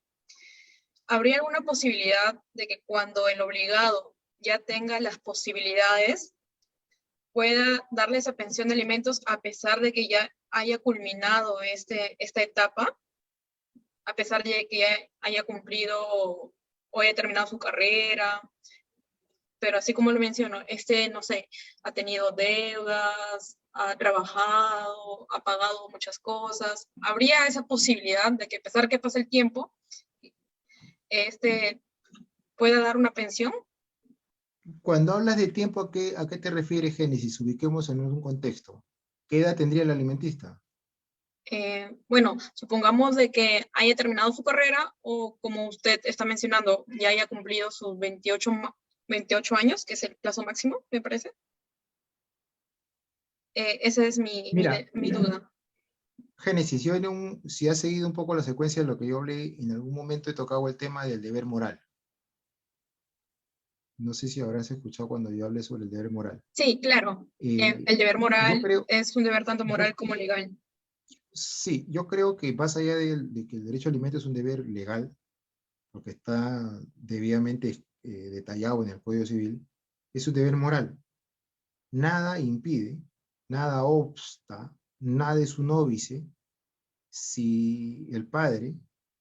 ¿Habría alguna posibilidad de que cuando el obligado ya tenga las posibilidades, pueda darle esa pensión de alimentos a pesar de que ya haya culminado esta etapa, a pesar de que ya haya cumplido o haya terminado su carrera? Pero así como lo menciono, no sé, ha tenido deudas, ha trabajado, ha pagado muchas cosas. ¿Habría esa posibilidad de que a pesar que pase el tiempo, pueda dar una pensión? Cuando hablas de tiempo, a qué te refieres, Génesis? Ubiquemos en un contexto. ¿Qué edad tendría el alimentista? Bueno, supongamos de que haya terminado su carrera o, como usted está mencionando, ya haya cumplido sus 28 años, que es el plazo máximo, me parece. Esa es Mira, mi duda. Génesis, si has seguido un poco la secuencia de lo que yo hablé, en algún momento he tocado el tema del deber moral. No sé si habrás escuchado cuando yo hablé sobre el deber moral. Sí, claro. Eh, El deber yo moral creo, es un deber tanto moral yo, como legal. sí, yo creo que más allá de que el derecho al alimento es un deber legal, porque está debidamente detallado en el Código Civil, es un deber moral. Nada impide, nada obsta, nada es un óbice si el padre,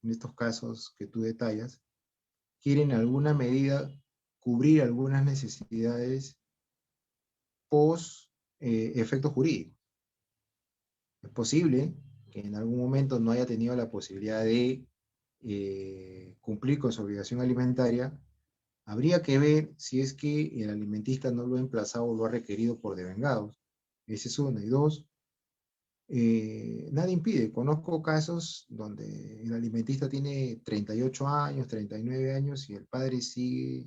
en estos casos que tú detallas, quiere en alguna medida cubrir algunas necesidades post efectos jurídicos. Es posible que en algún momento no haya tenido la posibilidad de cumplir con su obligación alimentaria Habría que ver si es que el alimentista no lo ha emplazado o lo ha requerido por devengados. Esa es una. Y dos, nada impide. Conozco casos donde el alimentista tiene 38 años, 39 años y el padre sigue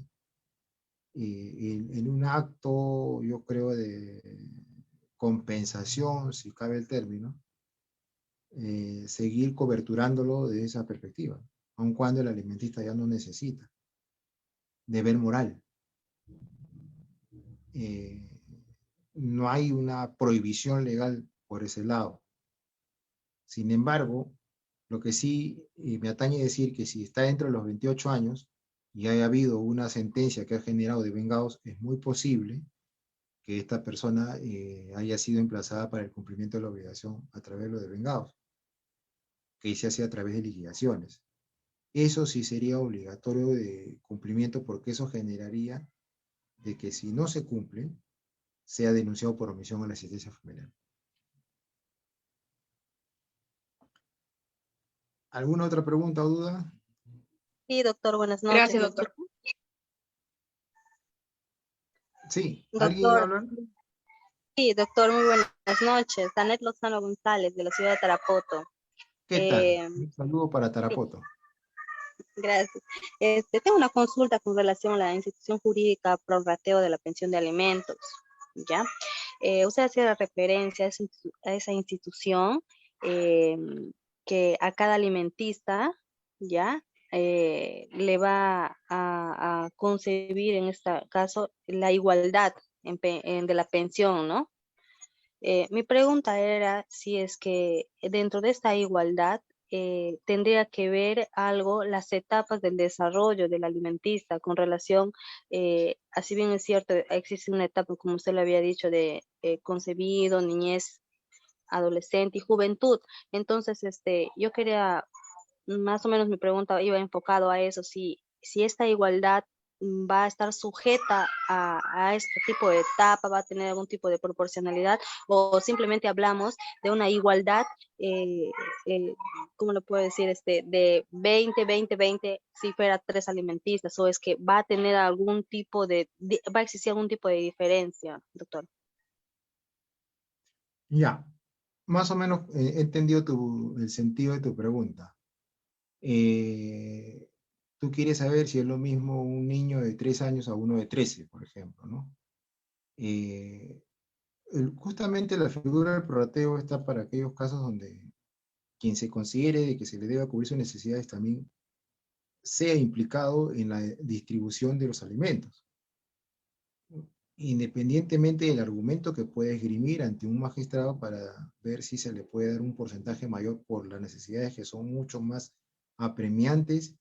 en un acto, yo creo, de compensación, si cabe el término, seguir coberturándolo de esa perspectiva, aun cuando el alimentista ya no necesita. Deber moral. Eh, no hay una prohibición legal por ese lado. Sin embargo, lo que sí me atañe decir que si está dentro de los 28 años y haya habido una sentencia que ha generado devengados, es muy posible que esta persona haya sido emplazada para el cumplimiento de la obligación a través de los devengados, que se hace a través de liquidaciones. Eso sí sería obligatorio de cumplimiento porque eso generaría de que si no se cumple, sea denunciado por omisión a la asistencia familiar. ¿Alguna otra pregunta o duda? Sí, doctor, buenas noches. Gracias, ¿Me doctor. escucha? Sí, ¿alguien iba a Doctor, hablar? sí, doctor, muy buenas noches. Anet Lozano González, de la ciudad de Tarapoto. ¿Qué tal? Eh, Un saludo para sí, Tarapoto. gracias. Tengo una consulta con relación a la institución jurídica prorrateo de la pensión de alimentos, ¿ya? Usted hacía referencia a esa institución eh, que a cada alimentista, ¿ya? Le va a concebir, en este caso, la igualdad de la pensión, ¿no? Mi pregunta era si es que dentro de esta igualdad tendría que ver algo las etapas del desarrollo del alimentista con relación, así bien es cierto, existe una etapa, como usted lo había dicho, de concebido, niñez, adolescente y juventud. Entonces, yo quería, más o menos mi pregunta iba enfocado a eso, si esta igualdad va a estar sujeta a este tipo de etapa, va a tener algún tipo de proporcionalidad, o simplemente hablamos de una igualdad, eh, eh, ¿cómo lo puedo decir? De 20 si fuera 3 alimentistas, o es que va a tener algún tipo va a existir algún tipo de diferencia, doctor. Ya, más o menos he entendido el sentido de tu pregunta. Eh, tú quieres saber si es lo mismo un niño de 3 años a uno de 13, por ejemplo, ¿no? Eh, justamente la figura del prorrateo está para aquellos casos donde quien se considere de que se le deba cubrir sus necesidades también sea implicado en la distribución de los alimentos, independientemente del argumento que pueda esgrimir ante un magistrado para ver si se le puede dar un porcentaje mayor por las necesidades que son mucho más apremiantes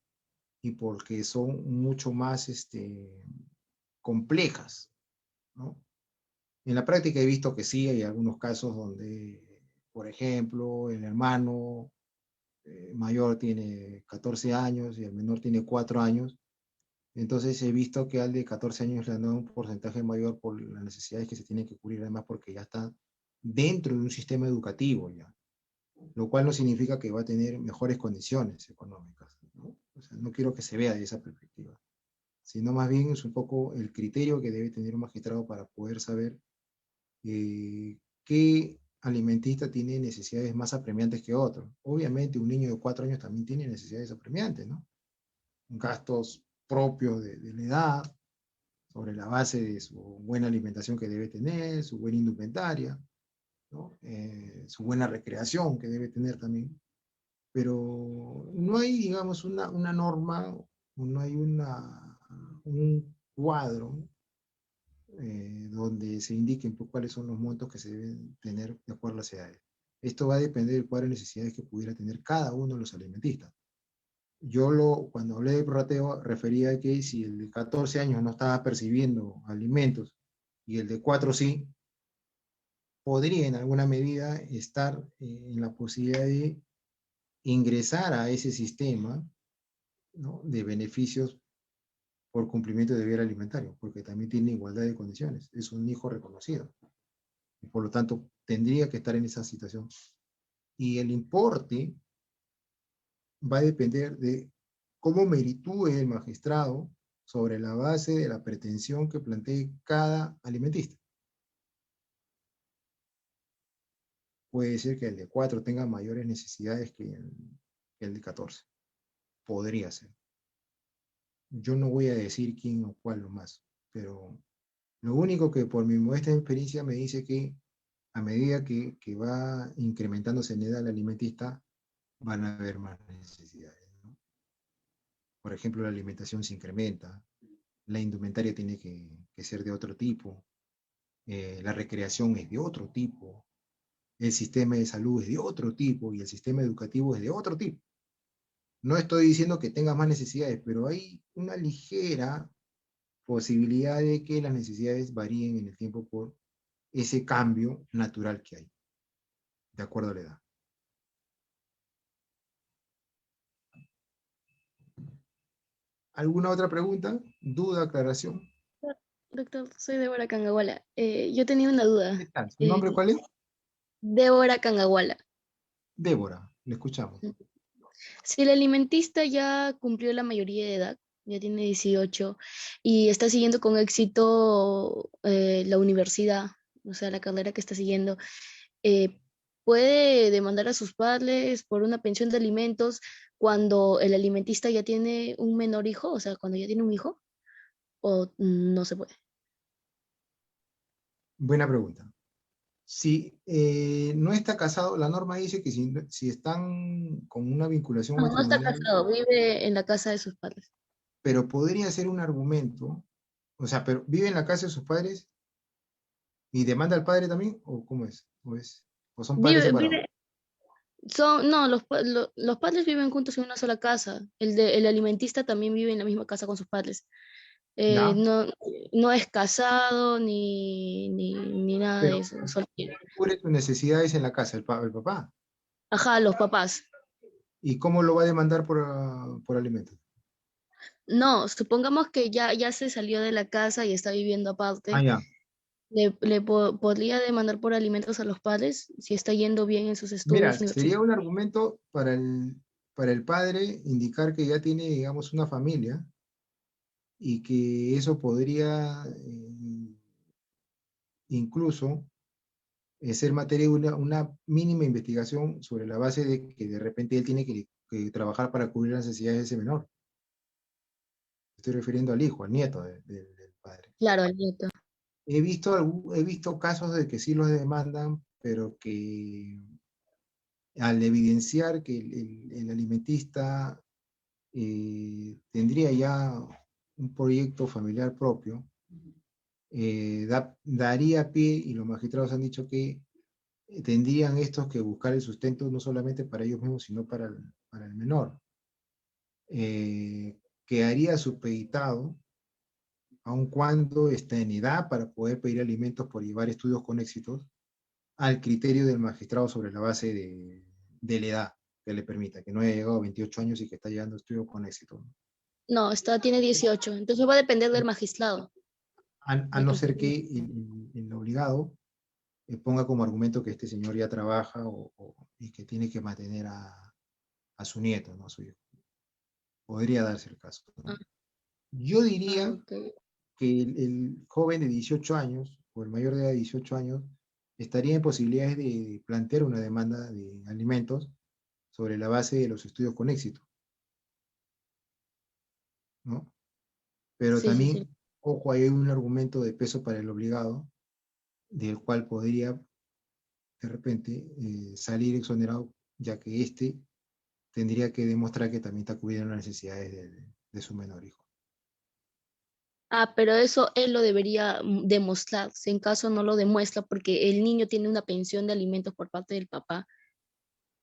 y porque son mucho más complejas, ¿no? En la práctica he visto que sí, hay algunos casos donde, por ejemplo, el hermano mayor tiene 14 años y el menor tiene 4 años. Entonces he visto que al de 14 años le han dado un porcentaje mayor por las necesidades que se tienen que cubrir, además porque ya está dentro de un sistema educativo ya, lo cual no significa que va a tener mejores condiciones económicas, ¿no? O sea, no quiero que se vea de esa perspectiva, sino más bien es un poco el criterio que debe tener un magistrado para poder saber qué alimentista tiene necesidades más apremiantes que otro. Obviamente un niño de 4 años también tiene necesidades apremiantes, ¿no? Gastos propios de la edad, sobre la base de su buena alimentación que debe tener, su buena indumentaria, ¿no? Su buena recreación que debe tener también. Pero no hay, digamos, una norma, no hay un cuadro donde se indiquen cuáles son los montos que se deben tener de acuerdo a las edades. Esto va a depender del cuadro de necesidades que pudiera tener cada uno de los alimentistas. Cuando hablé de prorrateo, refería a que si el de 14 años no estaba percibiendo alimentos y el de 4 sí, podría en alguna medida estar en la posibilidad de ingresar a ese sistema, ¿no?, de beneficios por cumplimiento de deber alimentario, porque también tiene igualdad de condiciones, es un hijo reconocido, y por lo tanto tendría que estar en esa situación. Y el importe va a depender de cómo meritúe el magistrado sobre la base de la pretensión que plantee cada alimentista. Puede ser que el de 4 tenga mayores necesidades que el de 14. Podría ser. Yo no voy a decir quién o cuál lo más, pero lo único que por mi modesta experiencia me dice que a medida que va incrementándose en edad el alimentista, van a haber más necesidades, ¿no? Por ejemplo, la alimentación se incrementa, la indumentaria tiene que ser de otro tipo, la recreación es de otro tipo, el sistema de salud es de otro tipo y el sistema educativo es de otro tipo. No estoy diciendo que tengas más necesidades, pero hay una ligera posibilidad de que las necesidades varíen en el tiempo por ese cambio natural que hay, de acuerdo a la edad. ¿Alguna otra pregunta? ¿Duda, aclaración? Doctor, soy Débora Cangahuala. Yo tenía una duda. ¿Qué tal? ¿Su nombre cuál es? Débora Cangahuala. Débora, le escuchamos. Si el alimentista ya cumplió la mayoría de edad, ya tiene 18 y está siguiendo con éxito la universidad, o sea, la carrera que está siguiendo, ¿puede demandar a sus padres por una pensión de alimentos cuando el alimentista ya tiene un menor hijo, o sea, cuando ya tiene un hijo? ¿O no se puede? Buena pregunta. Si no está casado, la norma dice que si están con una vinculación No, no está matrimonial, casado, vive en la casa de sus padres. pero podría ser un argumento, o sea, pero vive en la casa de sus padres y demanda al padre también, ¿o cómo es? ¿O son padres Vive, separados? vive, no, los padres viven juntos en una sola casa. El alimentista también vive en la misma casa con sus padres. Ya, No, no es casado ni nada de pero eso. Solo cubre sus necesidades en la casa, el papá. ajá, los papás. ¿Y cómo lo va a demandar por alimentos? No, supongamos que ya se salió de la casa y está viviendo Ah, aparte. ya. ¿Podría demandar por alimentos a los padres si está yendo bien en sus Mira, estudios sería universitarios? un argumento para el padre indicar que ya tiene, digamos, una familia y que eso podría incluso ser materia de una mínima investigación sobre la base de que de repente él tiene que trabajar para cubrir las necesidades de ese menor. Estoy refiriendo al hijo, al nieto del padre. Claro, al nieto. He visto casos de que sí los demandan, pero que al evidenciar que el alimentista tendría ya un proyecto familiar propio, daría pie, y los magistrados han dicho que tendrían estos que buscar el sustento no solamente para ellos mismos, sino para el menor. Quedaría supeditado, aun cuando está en edad para poder pedir alimentos por llevar estudios con éxitos, al criterio del magistrado sobre la base de la edad que le permita, que no haya llegado a 28 años y que está llevando estudios con éxito. No, tiene 18. Entonces va a depender del magistrado. A del no ser que criterio. el obligado ponga como argumento que este señor ya trabaja y que tiene que mantener a su nieto, ¿no? A su hijo. Podría darse el caso, ¿no? Ah, Yo diría ok. que el joven de 18 años, o el mayor de edad de 18 años, estaría en posibilidades de plantear una demanda de alimentos sobre la base de los estudios con éxito, ¿no? Pero Sí, sí, sí. también, ojo, hay un argumento de peso para el obligado, del cual podría de repente salir exonerado, ya que éste tendría que demostrar que también está cubriendo las necesidades de su menor hijo. Ah, pero eso él lo debería demostrar. Si en caso no lo demuestra, porque el niño tiene una pensión de alimentos por parte del papá,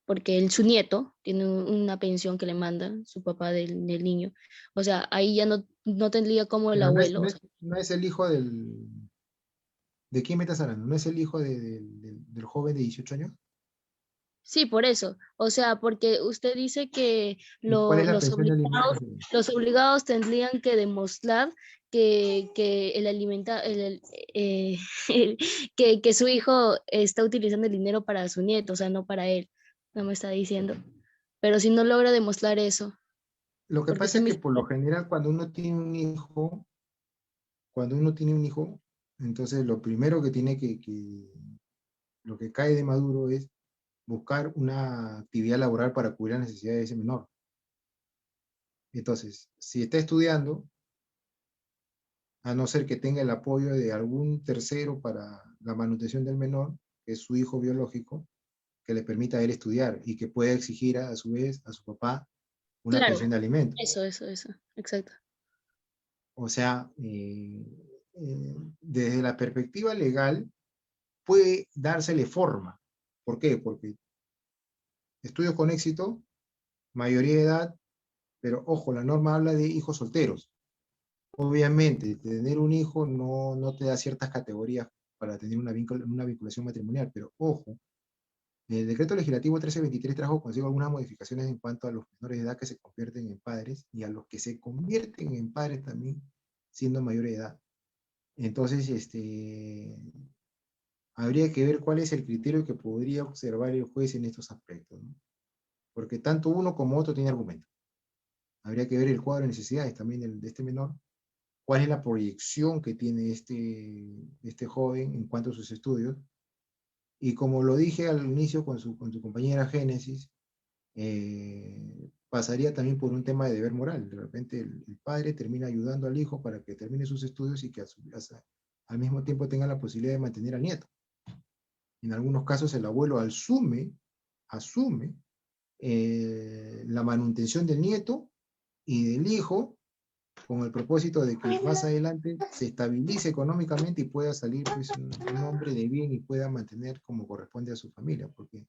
porque su nieto tiene una pensión que le manda su papá del niño. O sea, ahí ya no tendría como el Pero abuelo. O sea, no es el hijo ¿de quién me estás hablando? ¿No es el hijo del joven de 18 años? sí, por eso. O sea, porque usted dice que ¿Y cuál es la pensión de alimentos? los obligados tendrían que demostrar que que su hijo está utilizando el dinero para su nieto, o sea, no para él. No me está diciendo. Pero si no logra demostrar eso, Lo que Porque pasa ese es que mismo, por lo general cuando uno tiene un hijo, entonces lo primero que tiene lo que cae de maduro es buscar una actividad laboral para cubrir las necesidades de ese menor. Entonces, si está estudiando, a no ser que tenga el apoyo de algún tercero para la manutención del menor, que es su hijo biológico, que le permita a él estudiar y que pueda exigir a su vez a su papá una claro, pensión de alimentos. eso, exacto. O sea, desde la perspectiva legal puede dársele forma. ¿Por qué? Porque estudios con éxito, mayoría de edad, pero ojo, la norma habla de hijos solteros. Obviamente, tener un hijo no te da ciertas categorías para tener una vinculación matrimonial, pero ojo, el decreto legislativo 1323 trajo consigo algunas modificaciones en cuanto a los menores de edad que se convierten en padres y a los que se convierten en padres también siendo mayores de edad. Entonces, habría que ver cuál es el criterio que podría observar el juez en estos aspectos, ¿no? Porque tanto uno como otro tiene argumento. Habría que ver el cuadro de necesidades también de este menor, cuál es la proyección que tiene este joven en cuanto a sus estudios. Y como lo dije al inicio con su compañera Génesis, pasaría también por un tema de deber moral. De repente el padre termina ayudando al hijo para que termine sus estudios y que al mismo tiempo tenga la posibilidad de mantener al nieto. En algunos casos el abuelo asume la manutención del nieto y del hijo con el propósito de que más adelante se estabilice económicamente y pueda salir pues, un hombre de bien y pueda mantener como corresponde a su familia, porque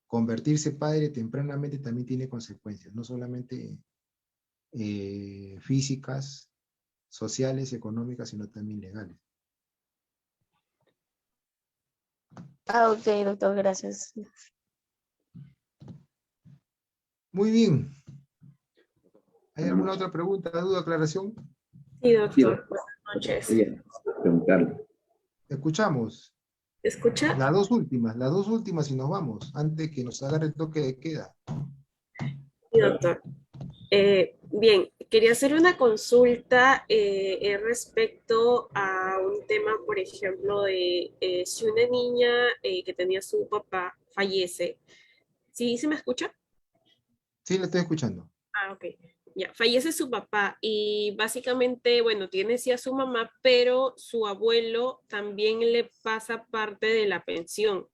convertirse padre tempranamente también tiene consecuencias, no solamente físicas, sociales, económicas, sino también legales. Ah, ok, doctor, gracias. Muy bien. ¿Hay alguna otra pregunta, duda, aclaración? Sí, doctor. Buenas noches. Quería preguntarle. Escuchamos. ¿Me escucha? Las dos últimas y nos vamos, antes que nos agarre el toque de queda. Sí, doctor. Bien, quería hacer una consulta respecto a un tema, por ejemplo, de si una niña que tenía su papá fallece. ¿Sí se me escucha? Sí, le estoy escuchando. Ah, ok. Ya, fallece su papá y básicamente, bueno, tiene sí a su mamá, pero su abuelo también le pasa parte de la pensión,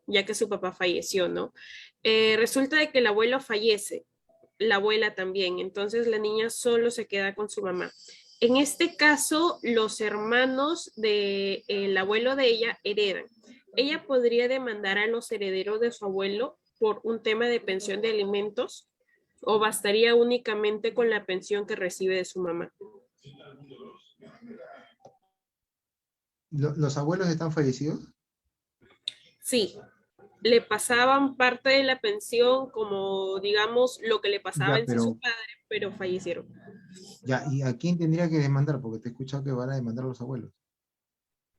ya que su papá falleció, ¿no? Resulta de que el abuelo fallece, la abuela también, entonces la niña solo se queda con su mamá. En este caso, los hermanos del abuelo de ella heredan. Ella podría demandar a los herederos de su abuelo por un tema de pensión de alimentos o bastaría únicamente con la pensión que recibe de su mamá. ¿Los abuelos están fallecidos? Sí, le pasaban parte de la pensión como, digamos, lo que le pasaba Ya, en sí su padre, pero fallecieron. ya, ¿y a quién tendría que demandar? Porque te he escuchado que van a demandar a los abuelos.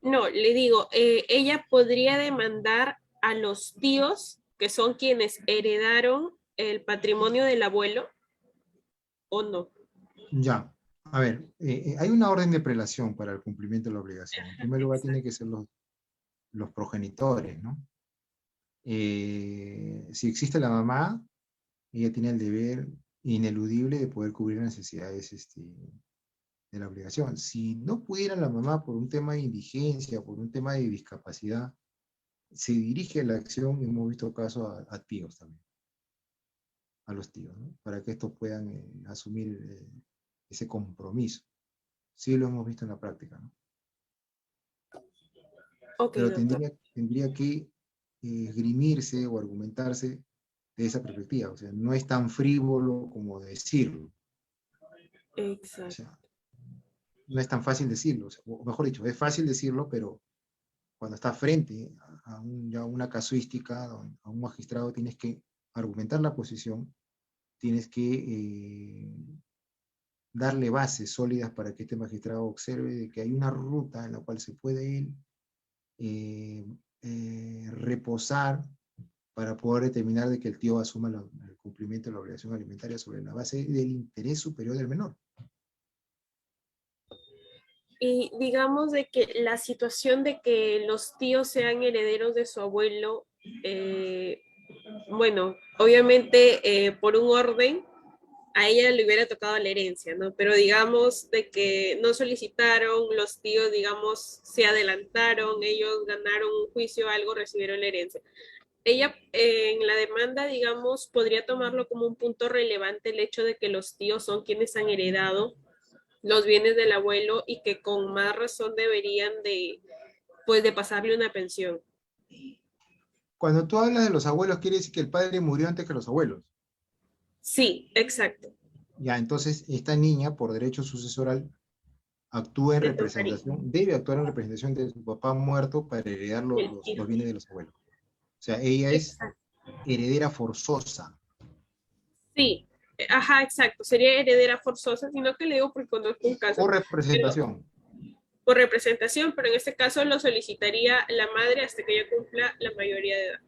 No, le digo, ella podría demandar a los tíos, que son quienes heredaron el patrimonio del abuelo, o no. Ya, a ver, hay una orden de prelación para el cumplimiento de la obligación. En primer lugar, tienen que ser los progenitores, ¿no? Si existe la mamá, ella tiene el deber ineludible de poder cubrir las necesidades de la obligación. Si no pudiera la mamá por un tema de indigencia, por un tema de discapacidad, se dirige la acción, hemos visto casos a tíos también, a los tíos, ¿no? Para que estos puedan asumir ese compromiso. Sí lo hemos visto en la práctica, ¿no? Ok, Pero doctor. tendría que esgrimirse o argumentarse de esa perspectiva. O sea, no es tan frívolo como decirlo. O Exacto. sea, no es tan fácil decirlo. O sea, o mejor dicho, es fácil decirlo, pero cuando estás frente ya una casuística, a un magistrado, tienes que argumentar la posición, tienes que darle bases sólidas para que este magistrado observe de que hay una ruta en la cual se puede él reposar para poder determinar de que el tío asuma el cumplimiento de la obligación alimentaria sobre la base del interés superior del menor. Y digamos de que la situación de que los tíos sean herederos de su abuelo, bueno, obviamente por un orden, a ella le hubiera tocado la herencia, ¿no? Pero digamos de que no solicitaron, los tíos, digamos, se adelantaron, ellos ganaron un juicio, algo, recibieron la herencia. Ella en la demanda, digamos, podría tomarlo como un punto relevante el hecho de que los tíos son quienes han heredado los bienes del abuelo y que con más razón deberían de, pues, de pasarle una pensión. Cuando tú hablas de los abuelos, quiere decir que el padre murió antes que los abuelos. Sí, exacto. Ya, entonces esta niña, por derecho sucesoral, actúa en Le tocaría. representación, debe actuar en representación de su papá muerto para heredar los bienes de los abuelos. O sea, ella es Exacto. heredera forzosa. Sí, ajá, exacto. Sería heredera forzosa, sino que le digo porque conozco un caso. O representación. Por representación, pero en este caso lo solicitaría la madre hasta que ella cumpla la mayoría de edad.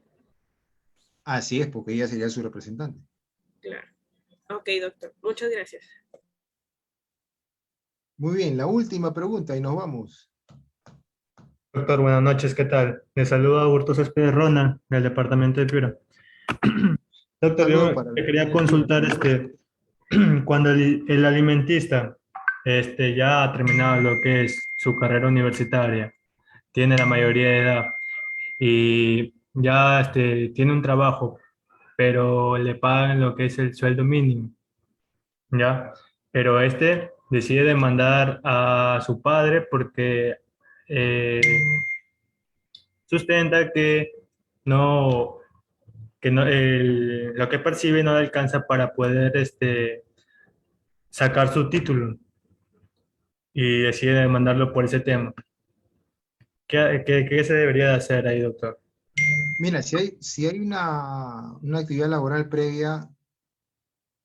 Así es, porque ella sería su representante. Claro. Ok, doctor. Muchas gracias. Muy bien, la última pregunta y nos vamos. Doctor, buenas noches, ¿qué tal? Le saluda Augusto Céspedes Rona, del departamento de Piura. Doctor, Saludo yo para le quería consultar, cuando el alimentista ya ha terminado lo que es su carrera universitaria, tiene la mayoría de edad y ya tiene un trabajo, pero le pagan lo que es el sueldo mínimo, ¿ya? Pero decide demandar a su padre porque eh, sustenta no, lo que percibe no le alcanza para poder sacar su título y decide demandarlo por ese tema. ¿Qué se debería de hacer ahí, doctor? Mira, si hay una actividad laboral previa,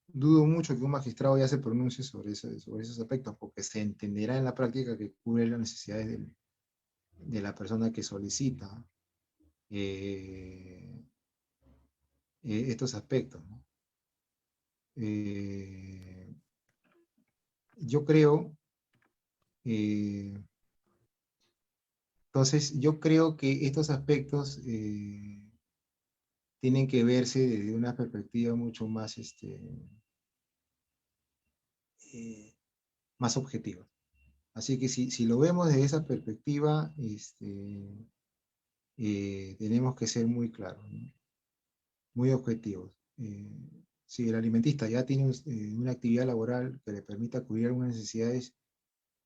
dudo mucho que un magistrado ya se pronuncie sobre esos aspectos, porque se entenderá en la práctica que cubre las necesidades de la persona que solicita estos aspectos, ¿no? Yo creo, entonces, yo creo que estos aspectos tienen que verse desde una perspectiva mucho más, más objetiva. Así que si lo vemos desde esa perspectiva, tenemos que ser muy claros, ¿no? Muy objetivos. Si el alimentista ya tiene una actividad laboral que le permita cubrir algunas necesidades,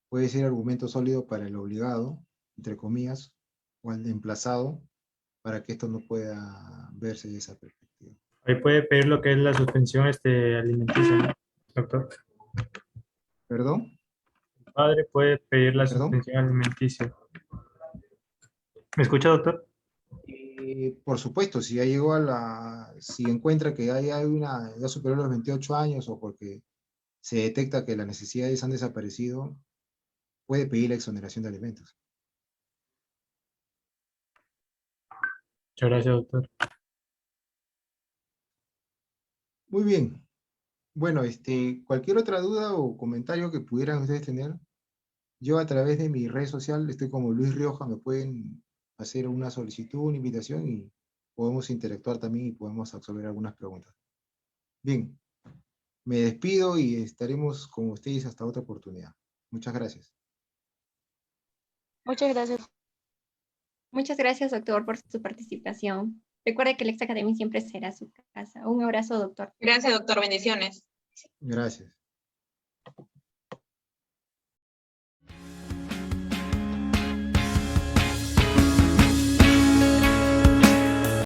puede ser argumento sólido para el obligado, entre comillas, o al emplazado, para que esto no pueda verse de esa perspectiva. Ahí puede pedir lo que es la suspensión alimenticia, ¿no, doctor? ¿Perdón? El padre puede pedir la ¿Perdón? suspensión alimenticia. ¿Me escucha, doctor? Por supuesto, si ya llegó si encuentra que hay una edad superior a los 28 años o porque se detecta que las necesidades han desaparecido, puede pedir la exoneración de alimentos. Muchas gracias, doctor. Muy bien. Bueno, cualquier otra duda o comentario que pudieran ustedes tener, yo a través de mi red social estoy como Luis Rioja, me pueden hacer una solicitud, una invitación y podemos interactuar también y podemos absolver algunas preguntas. Bien, me despido y estaremos con ustedes hasta otra oportunidad. Muchas gracias. Muchas gracias. Muchas gracias, doctor, por su participación. Recuerde que el Ex Academy siempre será su casa. Un abrazo, doctor. Gracias, doctor. Bendiciones. Gracias.